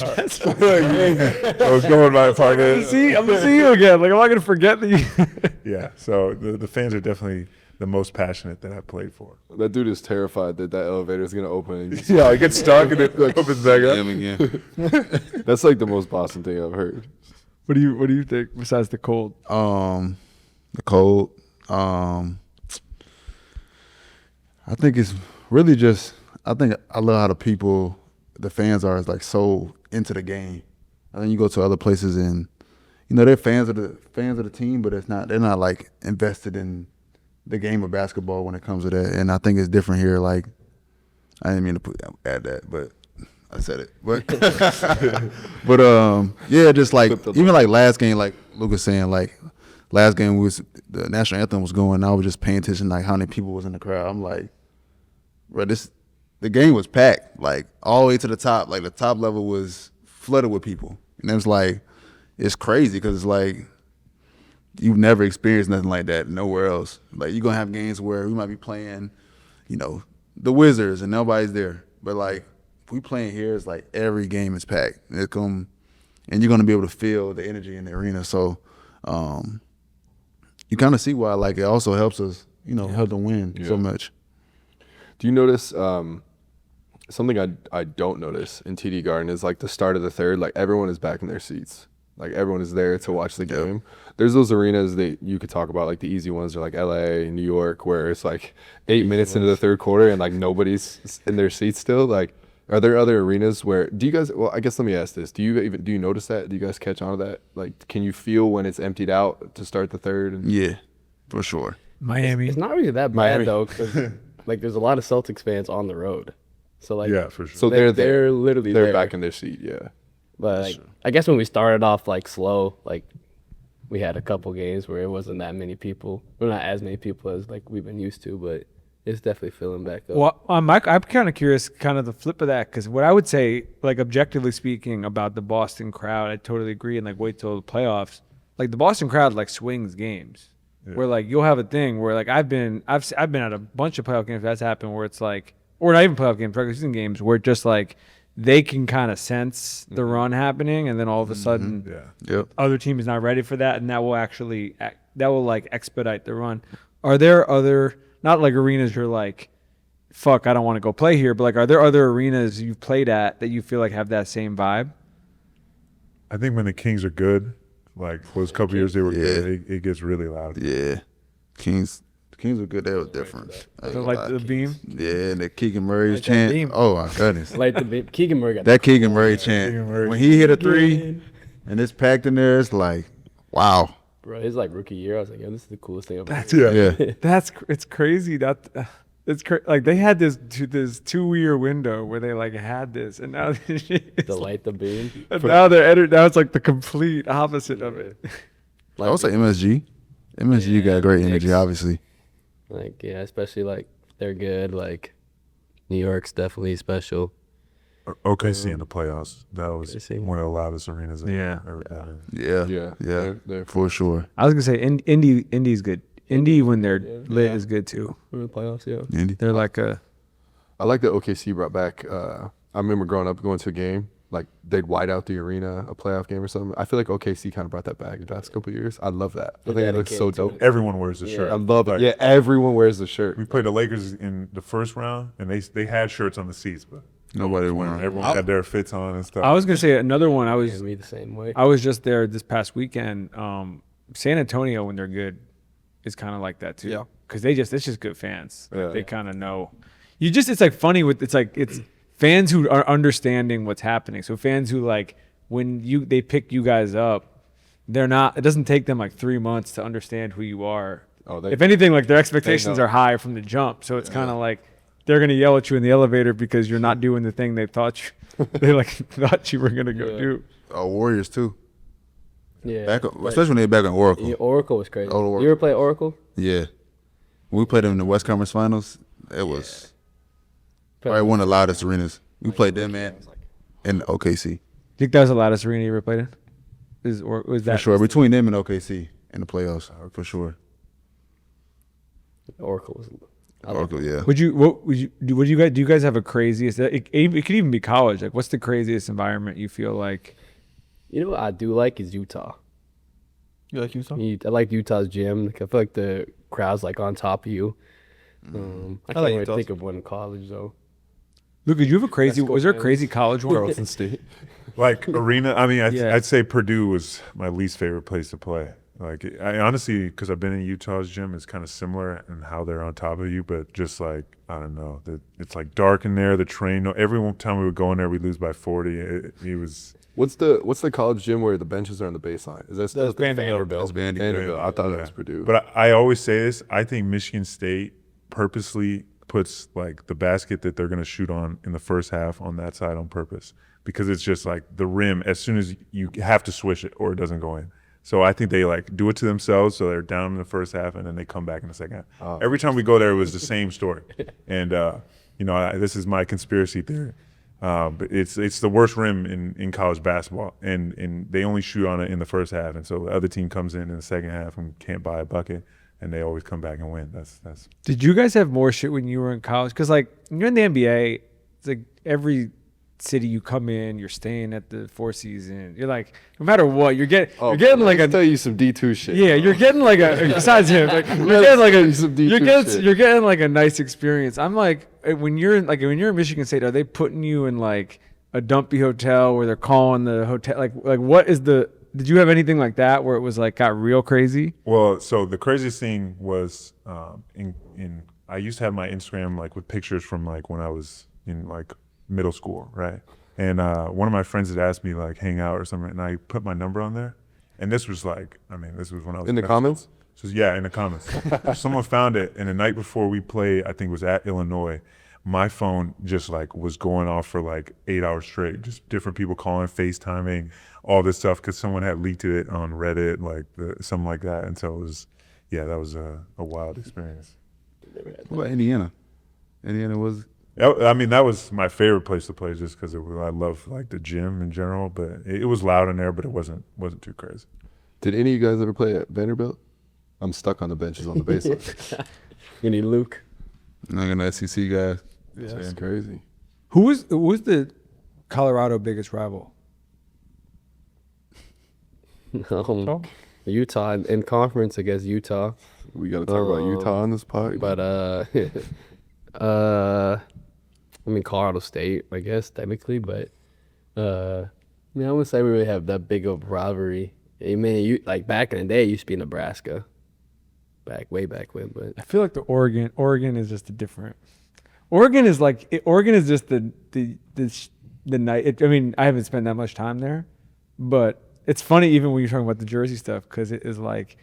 all right. So, I was going to my apartment. I'm gonna see you again. Like I'm not gonna forget that you. Yeah. So the fans are definitely the most passionate that I played for. That dude is terrified that elevator is going to open. And he's- Yeah, I get stuck and it like opens back up. Him again. That's like the most Boston thing I've heard. What do you think besides the cold? The cold. I think it's really just. I think I love how the fans are like so into the game. I think you go to other places and they're fans of the team, but they're not like invested in the game of basketball when it comes to that. And I think it's different here. Like I didn't mean to add that, but I said it. But yeah, just like even like last game, like Luka saying, like last game was the national anthem was going. I was just paying attention like how many people was in the crowd. I'm like, bro, the game was packed, like all the way to the top. Like the top level was flooded with people, and it was like it's crazy because it's like you've never experienced nothing like that nowhere else. Like you're gonna have games where we might be playing, the Wizards and nobody's there, but like if we playing here, it's like every game is packed. And you're gonna be able to feel the energy in the arena. So you kind of see why like it also helps us, help them win so much. Do you notice something I don't notice in TD Garden is like the start of the third, like everyone is back in their seats. Like everyone is there to watch the game. There's those arenas that you could talk about, like the easy ones are like LA, New York, where it's like 8 minutes into the third quarter and like nobody's in their seats still. Like, are there other arenas where do you guys? Well, I guess let me ask this: do you notice that? Do you guys catch on to that? Like, can you feel when it's emptied out to start the third? Yeah, for sure. Miami. It's not really that bad though, because like there's a lot of Celtics fans on the road. So like Yeah, for sure. So they're literally they're there. back in their seat. Yeah. But like, I guess when we started off like slow, like we had a couple games where it wasn't that many people. Well, not as many people as like we've been used to, but it's definitely filling back up. Well, I'm kind of curious, kind of the flip of that, because what I would say, like objectively speaking, about the Boston crowd, I totally agree. And like wait till the playoffs, like the Boston crowd like swings games, where like you'll have a thing where like I've been at a bunch of playoff games that's happened where it's like, or not even playoff games, regular season games, where just like they can kind of sense the run happening, and then all of a sudden, other team is not ready for that, and that will like expedite the run. Are there other, not like arenas you're like, fuck, I don't want to go play here, but like, are there other arenas you've played at that you feel like have that same vibe? I think when the Kings are good, like those couple years they were good, it gets really loud. Yeah, Kings were good. They were different. So like the beam? Yeah, and the Keegan Murray's Like that chant. beam. Oh my goodness. Like the Keegan Murray got That Keegan Murray chant. Keegan Murray. When he hit a three and it's packed in there, it's like, wow. bro, his like rookie year. I was like, yo, this is the coolest thing I've ever Yeah. Yeah. It's crazy that It's like they had this 2-year window where they like had this, and now The light, the beam. and now now it's like the complete opposite of it. I would say MSG. MSG got great energy, Knicks. obviously. Like, yeah, especially like they're good. Like, New York's definitely special. OKC in the playoffs. That was OKC. one of the loudest arenas I've ever been in. Yeah, for sure. I was gonna say Indy's good. Indy when they're lit is good too. We're in the playoffs, yeah. Indy. They're like a I like that OKC brought back. I remember growing up going to a game, like they'd white out the arena, a playoff game or something. I feel like OKC kind of brought that back the last couple of years. I love that. I think it looks so dope. Everyone wears the shirt. I love it. Like, Yeah, everyone wears the shirt. we played the Lakers in the first round, and they had shirts on the seats, but Nobody wearing. everyone had their fits on and stuff. I was gonna say another one. Yeah, me the same way. I was just there this past weekend. San Antonio when they're good is kind of like that too. Yeah. Because it's just good fans. Yeah. They kind of know. It's like funny it's fans who are understanding what's happening. So fans who like when they pick you guys up, they're not. It doesn't take them like 3 months to understand who you are. Oh, If anything, like their expectations are high from the jump. So it's kind of like they're gonna yell at you in the elevator because you're not doing the thing they thought you were gonna go do. Warriors too. Yeah. Especially when they're back on Oracle. Yeah, Oracle was crazy. Oh, Oracle. You ever play Oracle? Yeah. When we played them in the West Conference Finals, it was probably one of the loudest arenas. We played them, man, in OKC. Think that was the loudest arena you ever played in? Was that For sure. Between them and OKC in the playoffs, for sure. Oracle was. Oracle, yeah. do you guys have a craziest? It could even be college. Like, what's the craziest environment you feel like? You know what I do like is Utah. You like Utah? I like Utah's gym. Like, I feel like the crowd's like on top of you. I can't like really Utah's. think of one in college though. Luka, did you have a crazy? Let's go, Was there a fans. crazy college one? Carlton State. Like arena, I mean, Yeah. I'd say Purdue was my least favorite place to play. Like I honestly, because I've been in Utah's gym, it's kind of similar in how they're on top of you, but just like I don't know, it's like dark in there. The train, every time we would go in there, we'd lose by 40. It was. What's the college gym where the benches are on the baseline? Is that still Vanderbilt. That's Vandy. Vanderbilt. I thought that was Purdue. But I always say this. I think Michigan State purposely puts like the basket that they're going to shoot on in the first half on that side on purpose because it's just like the rim. As soon as you have to swish it or it doesn't go in. So I think they like do it to themselves. So they're down in the first half and then they come back in the second half. Oh. Every time we go there, it was the same story. And this is my conspiracy theory. But it's the worst rim in college basketball, and they only shoot on it in the first half, and so the other team comes in the second half and can't buy a bucket, and they always come back and win. That's. Did you guys have more shit when you were in college? Because like when you're in the NBA, it's like every city you come in, you're staying at the Four Seasons. You're like, no matter what, you're getting like I'll tell you some D2 shit. yeah, you're getting like a besides him, like you're getting like a Some D2 shit. you're getting like a nice experience. I'm like when you're in Michigan State, are they putting you in like a dumpy hotel where they're calling the hotel like what is the? Did you have anything like that where it was like got real crazy? Well, so the craziest thing was I used to have my Instagram like with pictures from like when I was in like middle school, right? And one of my friends had asked me like hang out or something, and I put my number on there. And this was like, this was when I was In the comments? So yeah, in the comments. Someone found it, and the night before we played, I think it was at Illinois, my phone just like was going off for like 8 hours straight. Just different people calling, FaceTiming, all this stuff because someone had leaked it on Reddit, like something like that. And so it was, that was a wild experience. What about Indiana? Indiana was. I mean, that was my favorite place to play just because I love like the gym in general, but it was loud in there, but it wasn't too crazy. Did any of you guys ever play at Vanderbilt? I'm stuck on the benches on the baseline. You need Luke. Like an SEC guy. Yeah, that's crazy. Who was the Colorado biggest rival? Utah in conference against Utah, We got to talk about Utah on this pod. but I mean Colorado State, I guess technically, but I wouldn't say we really have that big of a rivalry. I mean, like back in the day, it used to be Nebraska, way back when. But I feel like the Oregon is just a different. Oregon is just the night. I mean, I haven't spent that much time there, but it's funny even when you're talking about the jersey stuff because it is like,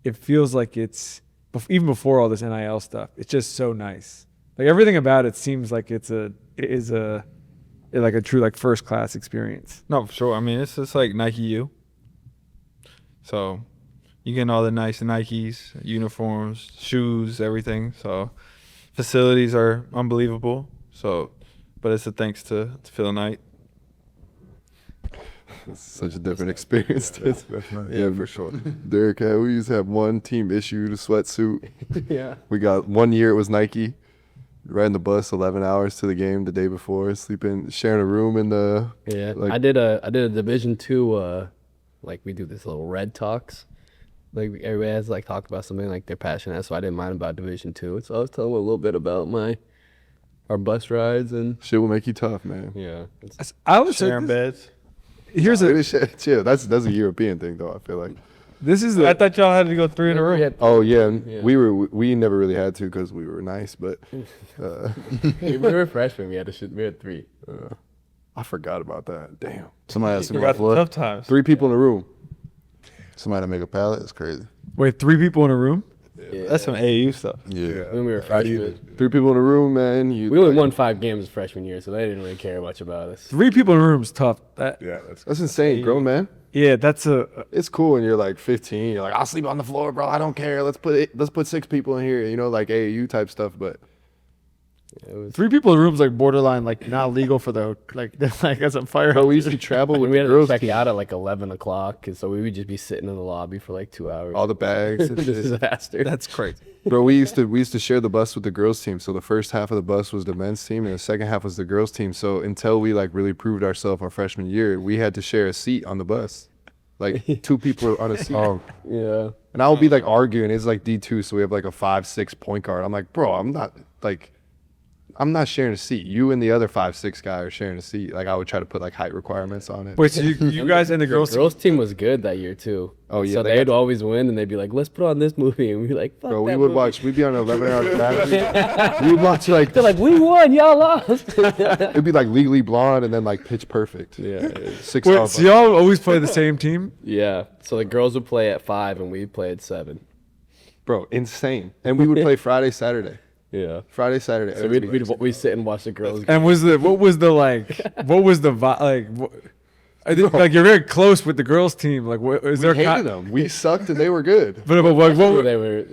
it feels like it's even before all this NIL stuff. It's just so nice. Like everything about it seems like it is a like a true like first class experience. No, for sure. I mean, it's just like Nike U. So you getting all the nice Nikes, uniforms, shoes, everything. So facilities are unbelievable. So, but it's a thanks to Phil Knight. It's such a different experience. Yeah, for sure. Derrick, we used to have one team issued a sweatsuit. Yeah. We got 1 year, it was Nike. Riding the bus 11 hours to the game the day before, sleeping, sharing a room in the. Yeah. Like, I did a Division II. Like we do this little red talks. Like everybody has like talked about something like they're passionate at, so I didn't mind about Division II. So I was telling them a little bit about our bus rides and shit will make you tough, man. yeah. I was Sharing beds. Here's a Chill. That's a European thing though. I feel like. this is I the thought y'all had to go 3 in a row. Oh yeah, Yeah. we never really had to because we were nice, but We were freshmen. We had 3. I forgot about that. Damn, Somebody has to We make a got the floor. tough times. 3 people in a room. Somebody to make a pallet. It's crazy. wait 3 people in a room. Yeah. That's some AAU stuff. Yeah. When we were freshmen. 3 people in a room, man. We only won 5 games freshman year, so they didn't really care much about us. 3 people in a room is tough. Yeah, That's insane, grown man. Yeah, that's a It's cool when you're like 15. You're like, I'll sleep on the floor, bro. I don't care. Let's put 6 people in here. You know, like AAU type stuff. But It was, 3 people in a room is like borderline like not legal for the like as a fire. bro, we used to travel with we the had to girls. check out at like 11 o'clock, and so we would just be sitting in the lobby for like 2 hours. All the bags and shit. Disaster. That's crazy. Bro, we used to share the bus with the girls team. So the first half of the bus was the men's team, and the second half was the girls team. So until we like really proved ourselves our freshman year, we had to share a seat on the bus, like 2 people on a seat. Yeah. And I would be like arguing. It's like D2, so we have like a 5'6" point guard. I'm like, bro, I'm not sharing a seat. You and the other 5'6" guy are sharing a seat. Like I would try to put like height requirements on it. Wait, so you guys and the girls team was good that year too. Oh, yeah, So they they'd always win, and they'd be like, "Let's put on this movie," and we'd be like, "Fuck Bro, we that would movie." watch. We'd be on an 11-hour battery. We would watch like They're like, "We won, y'all lost." it'd be like Legally Blonde and then like Pitch Perfect. Yeah. 6 Wait, hours. so y'all always play the same team? Yeah. So the girls would play at 5, and we'd play at 7. Bro, insane. And we would play Friday, Saturday. Yeah. Friday, Saturday. So we'd sit and watch the girls. And what was the like you're very close with the girls team. Like what is there? We hated them. We sucked and they were good. But like what? They were.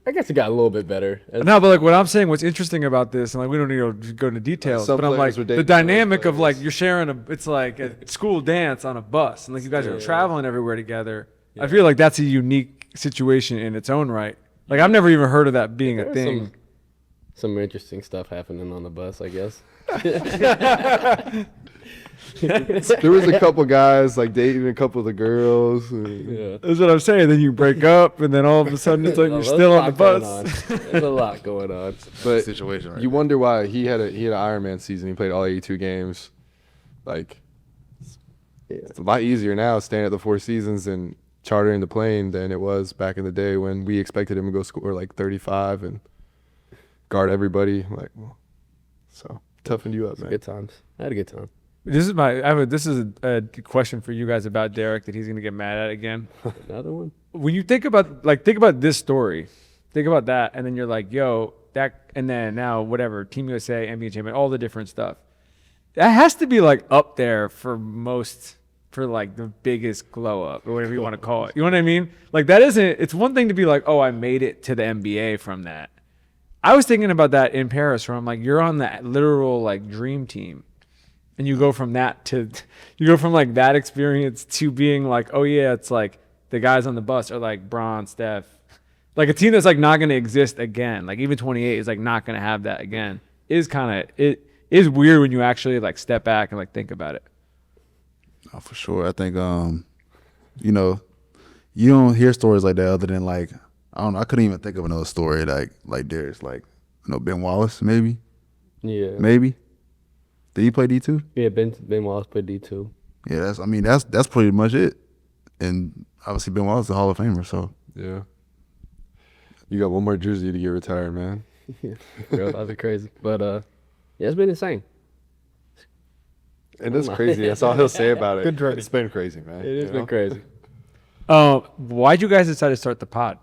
I guess it got a little bit better. No, but like what I'm saying, what's interesting about this, and like we don't need to go into details, Some but I'm like players were the dating dynamic some of like you're sharing it's like a school dance on a bus, and like you guys are traveling everywhere together. I feel like that's a unique situation in its own right. Like I've never even heard of that being a thing. Some interesting stuff happening on the bus, I guess. There was a couple guys like dating a couple of the girls. Yeah. That's what I'm saying. Then you break up, and then all of a sudden it's like you're still on the bus. There's a lot going on. But Situation right you now. wonder why he had an Ironman season. He played all 82 games. Like it's a lot easier now staying at the Four Seasons and chartering the plane than it was back in the day when we expected him to go score like 35 and guard everybody. Like, well, so toughened you up, man. Good times. I had a good time. This is a question for you guys about Derrick that he's gonna get mad at again. Another one. When you think about this story, think about that, and then you're like, yo, that, and then now whatever, Team USA, NBA champion, all the different stuff. That has to be like up there for like the biggest glow up or whatever you want to call it. You know what I mean? Like that isn't. It's one thing to be like, oh, I made it to the NBA from that. I was thinking about that in Paris, where I'm like, you're on the literal like dream team. And you go from like that experience to being like, oh yeah, it's like the guys on the bus are like Bron, Steph, like a team that's like not going to exist again. Like even 28 is like not going to have that again. It is weird when you actually like step back and like think about it. Oh, for sure. I think you know, you don't hear stories like that other than like I don't know. I couldn't even think of another story like Derrick's, like Ben Wallace maybe. Yeah. Maybe. Did he play D2? Yeah, Ben Wallace played D2. Yeah, that's pretty much it. And obviously Ben Wallace is a Hall of Famer, so Yeah. You got one more jersey to get retired, man. Yeah. Girl, that'd be crazy. But yeah, it's been insane. And that's crazy. That's all he'll say about it. Good journey. It's been crazy, man. It has you been know? crazy. Why'd you guys decide to start the pod?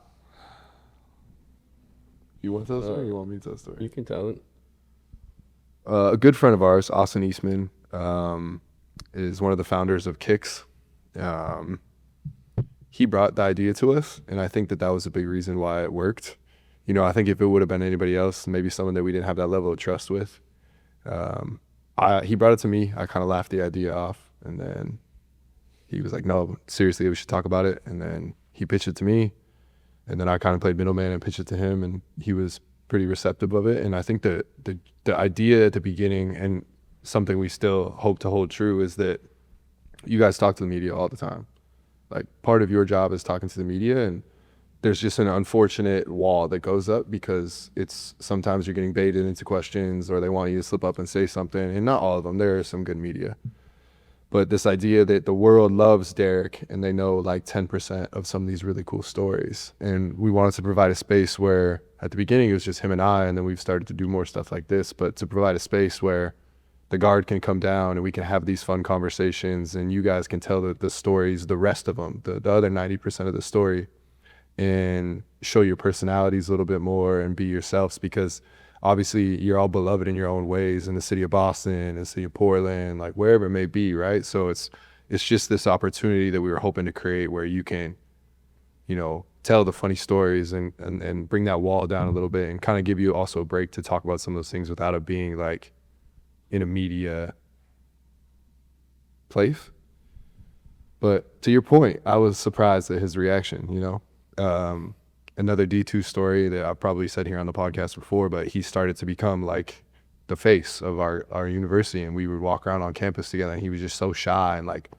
You want to tell the story or you want me to tell the story? You can tell it. A good friend of ours, Austin Eastman, is one of the founders of Kicks. He brought the idea to us, and I think that was a big reason why it worked. You know, I think if it would have been anybody else, maybe someone that we didn't have that level of trust with, he brought it to me. I kind of laughed the idea off, and then he was like, no, seriously, we should talk about it. And then he pitched it to me, and then I kind of played middleman and pitched it to him, and he was pretty receptive of it. And I think the idea at the beginning, and something we still hope to hold true, is that you guys talk to the media all the time. Like, part of your job is talking to the media, and there's just an unfortunate wall that goes up because it's sometimes you're getting baited into questions, or they want you to slip up and say something, and not all of them. There is some good media. But this idea that the world loves Derrick and they know like 10% of some of these really cool stories. And we wanted to provide a space where at the beginning it was just him and I, and then we've started to do more stuff like this, but to provide a space where the guard can come down and we can have these fun conversations, and you guys can tell the stories, the rest of them, the other 90% of the story, and show your personalities a little bit more and be yourselves, because obviously you're all beloved in your own ways in the city of Boston, in the city of Portland, like wherever it may be, right? So it's just this opportunity that we were hoping to create where you can, you know, tell the funny stories and bring that wall down a little bit, and kind of give you also a break to talk about some of those things without it being like in a media place. But to your point, I was surprised at his reaction, you know. Another D2 story that I've probably said here on the podcast before, but he started to become like the face of our university, and we would walk around on campus together, and he was just so shy, and like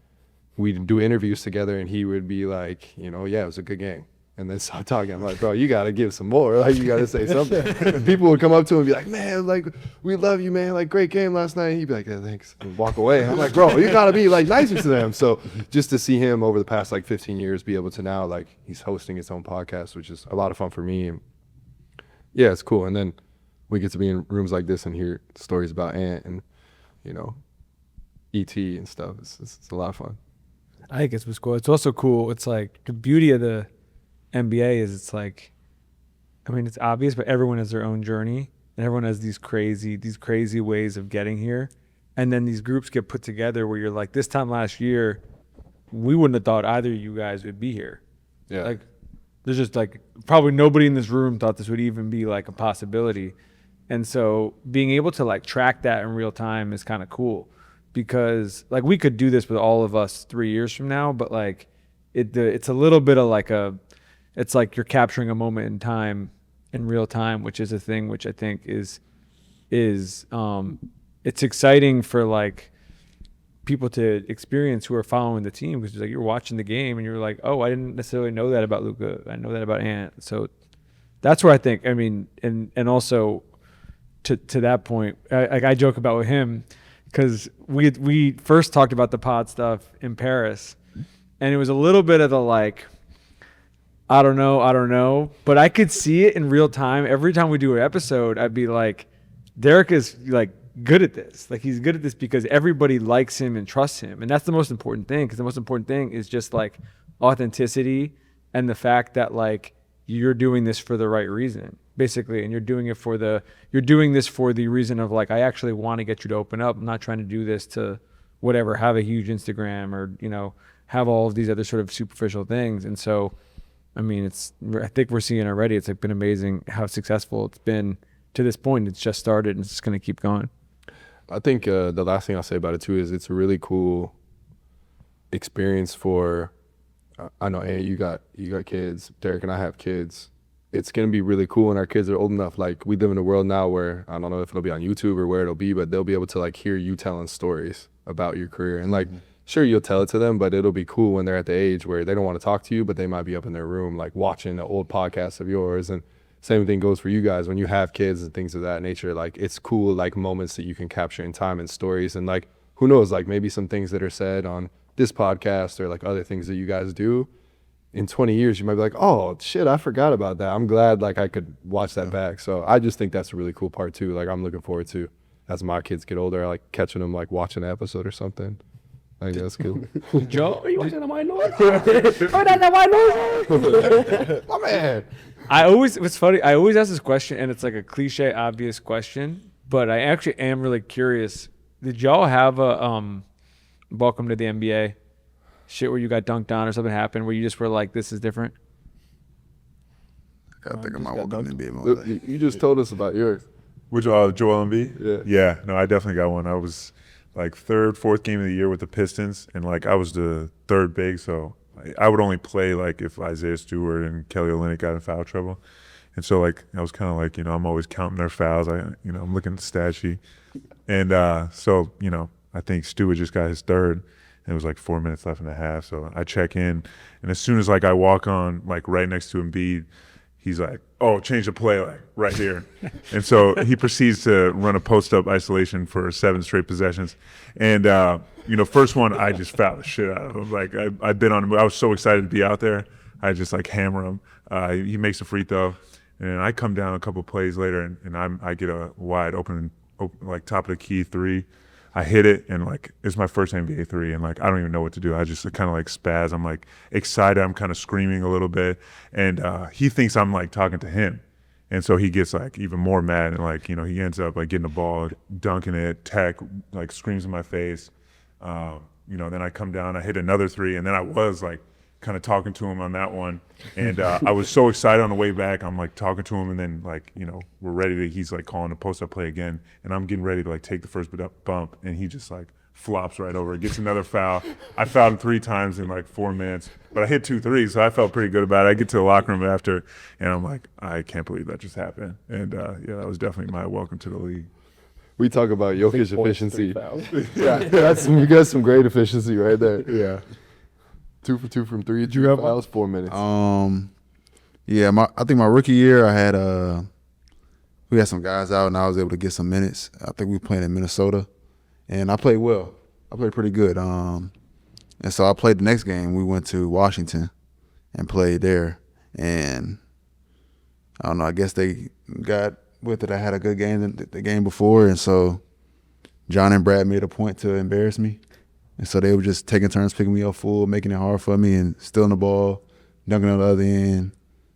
we'd do interviews together, and he would be like, you know, yeah, it was a good game, and then stop talking. I'm like, bro, you got to give some more. Like, you got to say something. And people would come up to him and be like, man, like, we love you, man. Like, great game last night. And he'd be like, yeah, thanks. And walk away. I'm like, bro, you got to be like nicer to them. So just to see him over the past like 15 years be able to now, like, he's hosting his own podcast, which is a lot of fun for me. And yeah, it's cool. And then we get to be in rooms like this and hear stories about Ant and, you know, ET and stuff. It's a lot of fun. I think it was cool. It's also cool. It's like the beauty of the NBA is it's like, I mean, it's obvious, but everyone has their own journey, and everyone has these crazy ways of getting here. And then these groups get put together where you're like, this time last year, we wouldn't have thought either of you guys would be here. Yeah. Like, there's just like, probably nobody in this room thought this would even be like a possibility. And so being able to like track that in real time is kind of cool, because like we could do this with all of us 3 years from now, but like it's a little bit of like it's like you're capturing a moment in time in real time, which is a thing which I think is it's exciting for like people to experience who are following the team, because like you're watching the game and you're like, oh, I didn't necessarily know that about Luka. I know that about Ant. So that's where I think, I mean, and also to that point, I joke about with him, because we first talked about the pod stuff in Paris, and it was a little bit of the like, I don't know, but I could see it in real time. Every time we do an episode, I'd be like, Derrick is like good at this. Like, he's good at this because everybody likes him and trusts him. And that's the most important thing, because the most important thing is just like authenticity and the fact that like you're doing this for the right reason, basically. And you're doing this for the reason of like, I actually want to get you to open up. I'm not trying to do this to whatever, have a huge Instagram or, you know, have all of these other sort of superficial things. And so, I mean, I think we're seeing already, it's like been amazing how successful it's been to this point. It's just started and it's just going to keep going. I think the last thing I'll say about it too is it's a really cool experience for, I know, hey, you got kids, Derrick and I have kids. It's going to be really cool when our kids are old enough. Like, we live in a world now where, I don't know if it'll be on YouTube or where it'll be, but they'll be able to like hear you telling stories about your career. And like, sure, you'll tell it to them, but it'll be cool when they're at the age where they don't want to talk to you, but they might be up in their room like watching an old podcast of yours. And same thing goes for you guys when you have kids and things of that nature. Like, it's cool, like moments that you can capture in time and stories. And like, who knows, like maybe some things that are said on this podcast or like other things that you guys do, in 20 years, you might be like, oh shit, I forgot about that. I'm glad like I could watch that back. So I just think that's a really cool part too. Like, I'm looking forward to, as my kids get older, I like catching them like watching an episode or something. I think that's cool. Joe, are you watching the White Noise? Oh, that's the White Noise. My man. It's funny, I always ask this question, and it's like a cliche, obvious question, But I actually am really curious. Did y'all have a welcome to the NBA shit where you got dunked on or something happened where you just were like, this is different? I gotta think of my welcome to the NBA moment. You just told us about yours. Which Joel Embiid? Yeah. Yeah, no, I definitely got one. I was like third, fourth game of the year with the Pistons, and like I was the third big, so I would only play like if Isaiah Stewart and Kelly Olynyk got in foul trouble. And so like I was kind of like, I'm always counting their fouls. I'm looking at the stat sheet. And so, I think Stewart just got his third, and it was like 4 minutes left in the half. So I check in, and as soon as like I walk on like right next to Embiid, he's like, oh, change the play, like right here. And so he proceeds to run a post-up isolation for 7 straight possessions. And, first one, I just fouled the shit out of him. Like, I've been on him. I was so excited to be out there. I just, like, hammer him. He makes a free throw. And I come down a couple plays later, and I get a wide open, like, top of the key 3. I hit it, and like it's my first NBA 3, and like I don't even know what to do. I just kind of like spaz. I'm like excited. I'm kind of screaming a little bit, and he thinks I'm like talking to him, and so he gets like even more mad, and like he ends up like getting the ball, dunking it. Tech like screams in my face. Then I come down, I hit another 3, and then I was like kind of talking to him on that one, and I was so excited on the way back. I'm like talking to him, and then like we're ready to. He's like calling a post-up play again, and I'm getting ready to like take the first bump, and he just like flops right over. Gets another foul. I fouled him 3 times in like 4 minutes, but I hit 2 threes, so I felt pretty good about it. I get to the locker room after, and I'm like, I can't believe that just happened. And that was definitely my welcome to the league. We talk about Jokic efficiency. Yeah, you got some great efficiency right there. Yeah. 2 for 2 from 3. Did you have fouls? 4 minutes. Yeah, I think my rookie year I had we had some guys out and I was able to get some minutes. I think we were playing in Minnesota, and I played well. I played pretty good. And so I played the next game. We went to Washington and played there, and I don't know. I guess they got with it. I had a good game the game before, and so John and Brad made a point to embarrass me. And so they were just taking turns picking me up full, making it hard for me, and stealing the ball, dunking on the other end,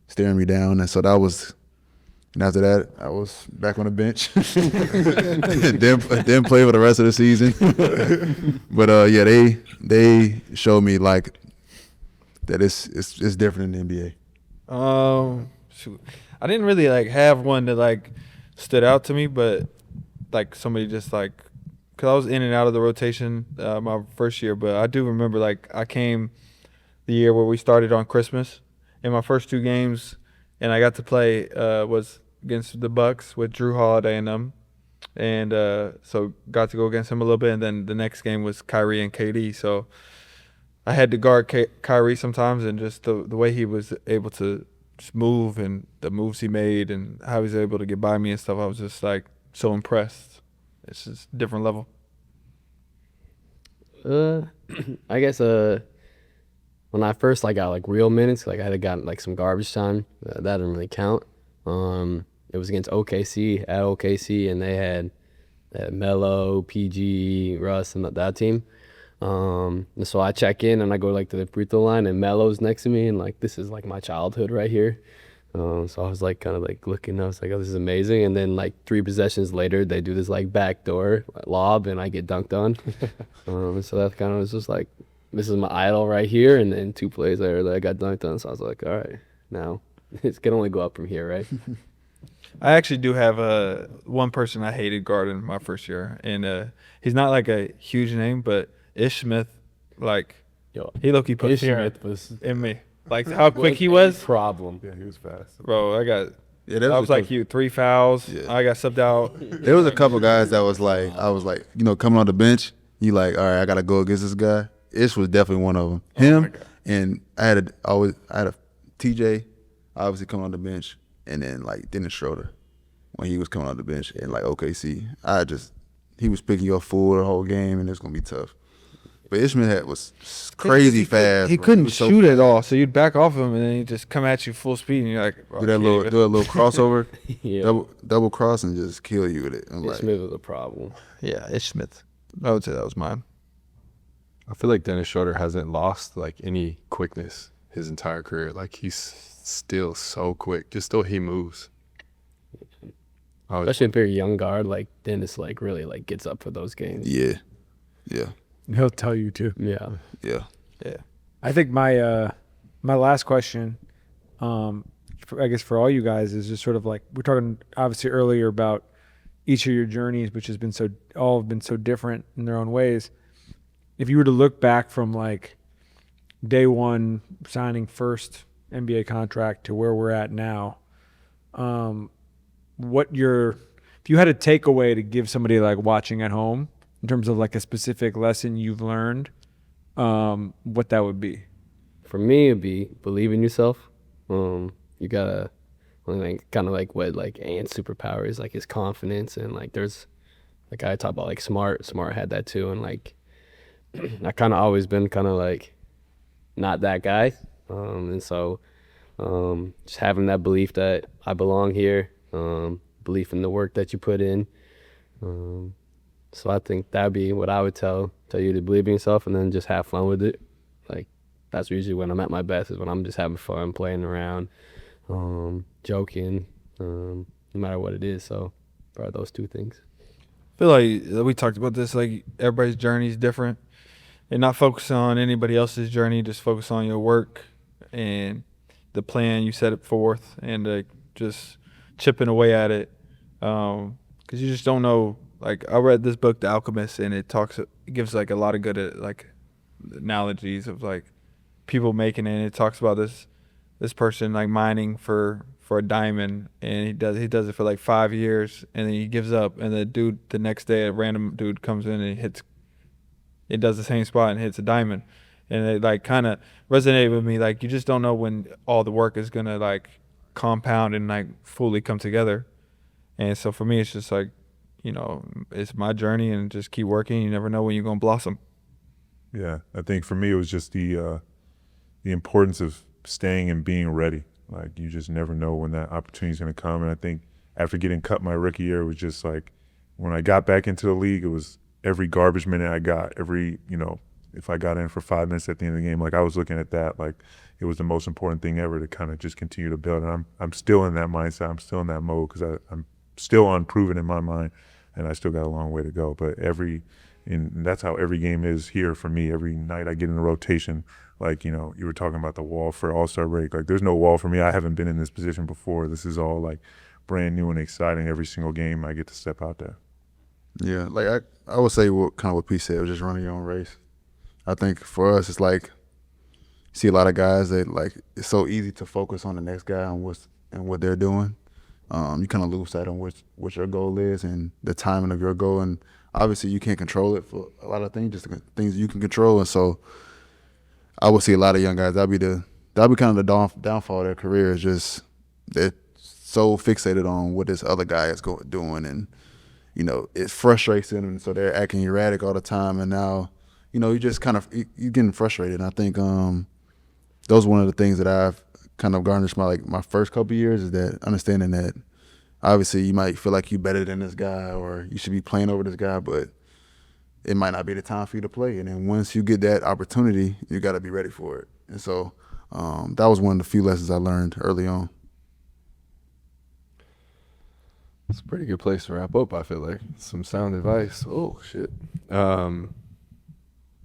staring me down. And so and after that, I was back on the bench. didn't play for the rest of the season. But they showed me like that it's different in the NBA. Shoot. I didn't really like have one that like stood out to me, but like somebody just like, because I was in and out of the rotation my first year, but I do remember like I came the year where we started on Christmas in my first 2 games, and I got to play was against the Bucks with Drew Holiday and them, and so got to go against him a little bit, and then the next game was Kyrie and KD, so I had to guard Kyrie sometimes, and just the way he was able to just move and the moves he made and how he was able to get by me and stuff, I was just like so impressed. It's just a different level. I guess when I first like got like real minutes, like I had gotten like some garbage time. That didn't really count. It was against OKC at OKC, and they had Melo, PG, Russ, and that team. And so I check in and I go like to the free throw line, and Melo's next to me, and like this is like my childhood right here. So I was like kind of like looking, I was like, oh, this is amazing. And then like 3 possessions later, they do this like backdoor lob, and I get dunked on. So that kind of was just like, this is my idol right here. And then 2 plays later, I got dunked on. So I was like, all right, now it can only go up from here, right? I actually do have one person I hated guarding my first year, and he's not like a huge name, but Ish Smith, like he low-key put Ish fear Smith was in me. Like how quick he was. Problem. Yeah, he was fast. Bro, I was like you, 3 fouls. Yeah. I got subbed out. There was a couple guys that was like, I was like, coming on the bench, you like, all right, I gotta go against this guy. Ish was definitely one of them. Him, and I had a TJ, obviously coming on the bench, and then like Dennis Schroeder when he was coming on the bench, and like OKC, he was picking you up full the whole game, and it was gonna be tough. But Ishmael was crazy fast. He bro. couldn't was so shoot at all, so you'd back off him, and then he'd just come at you full speed, and you're like, do a little crossover, Yeah. double cross, and just kill you with it. I'm Ish like, Smith was a problem. Yeah, Ish Smith. I would say that was mine. I feel like Dennis Schroeder hasn't lost like any quickness his entire career. Like he's still so quick. Just the way he moves. Especially if you're a young guard, like Dennis, like really like gets up for those games. Yeah. Yeah. He'll tell you too. Yeah. Yeah. I think my last question, I guess for all you guys, is just sort of like, we're talking obviously earlier about each of your journeys, which has been all have been so different in their own ways. If you were to look back from like day one signing first NBA contract to where we're at now, if you had a takeaway to give somebody like watching at home in terms of like a specific lesson you've learned, what that would be? For me, it'd be believe in yourself. You gotta, like, kind of like what like Ant's superpower is, like his confidence, and like there's like I talk about like Smart had that too, and like I kind of always been kind of like not that guy, and so just having that belief that I belong here, belief in the work that you put in. So I think that'd be what I would tell you, to believe in yourself and then just have fun with it. Like that's usually when I'm at my best, is when I'm just having fun, playing around, joking, no matter what it is. So probably those two things. I feel like we talked about this, like everybody's journey is different, and not focus on anybody else's journey, just focus on your work and the plan you set it forth, and just chipping away at it, because you just don't know. Like I read this book, The Alchemist, and it gives like a lot of good like analogies of like people making it. And it talks about this person like mining for a diamond, and he does it for like 5 years, and then he gives up, and the next day a random dude comes in and it does the same spot and hits a diamond. And it like kind of resonated with me. Like you just don't know when all the work is gonna like compound and like fully come together. And so for me, it's just like, it's my journey, and just keep working. You never know when you're gonna blossom. Yeah, I think for me it was just the importance of staying and being ready. Like you just never know when that opportunity is gonna come. And I think after getting cut my rookie year, it was just like when I got back into the league, it was every garbage minute I got, if I got in for 5 minutes at the end of the game, like I was looking at that like it was the most important thing ever to kind of just continue to build. And I'm still in that mindset. I'm still in that mode because I'm still unproven in my mind, and I still got a long way to go. But that's how every game is here for me. Every night I get in the rotation, like, you were talking about the wall for All-Star break. Like there's no wall for me. I haven't been in this position before. This is all like brand new and exciting. Every single game I get to step out there. Yeah, like I would say what Pete said was just running your own race. I think for us, it's like you see a lot of guys that like it's so easy to focus on the next guy and what they're doing. You kind of lose sight on what your goal is and the timing of your goal, and obviously you can't control it for a lot of things, just things you can control. And so I would see a lot of young guys. That'd be kind of the downfall of their career, is just they're so fixated on what this other guy is doing, and it frustrates them, and so they're acting erratic all the time. And now you just kind of you getting frustrated. And I think that was one of the things that I've kind of garnished my first couple of years, is that understanding that obviously you might feel like you're better than this guy or you should be playing over this guy, but it might not be the time for you to play. And then once you get that opportunity, you got to be ready for it. And so that was one of the few lessons I learned early on. It's a pretty good place to wrap up, I feel like. Some sound advice. Oh, shit.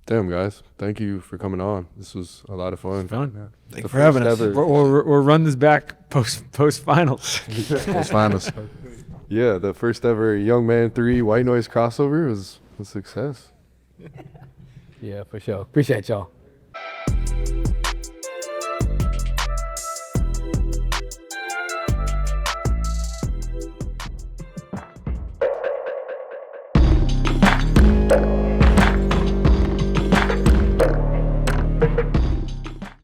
Damn, guys. Thank you for coming on. This was a lot of fun. Fun. Yeah. Thank you for having us. We'll run this back post-finals. Post-finals. Yeah, the first ever Young Man 3 White Noise crossover was a success. Yeah, for sure. Appreciate y'all.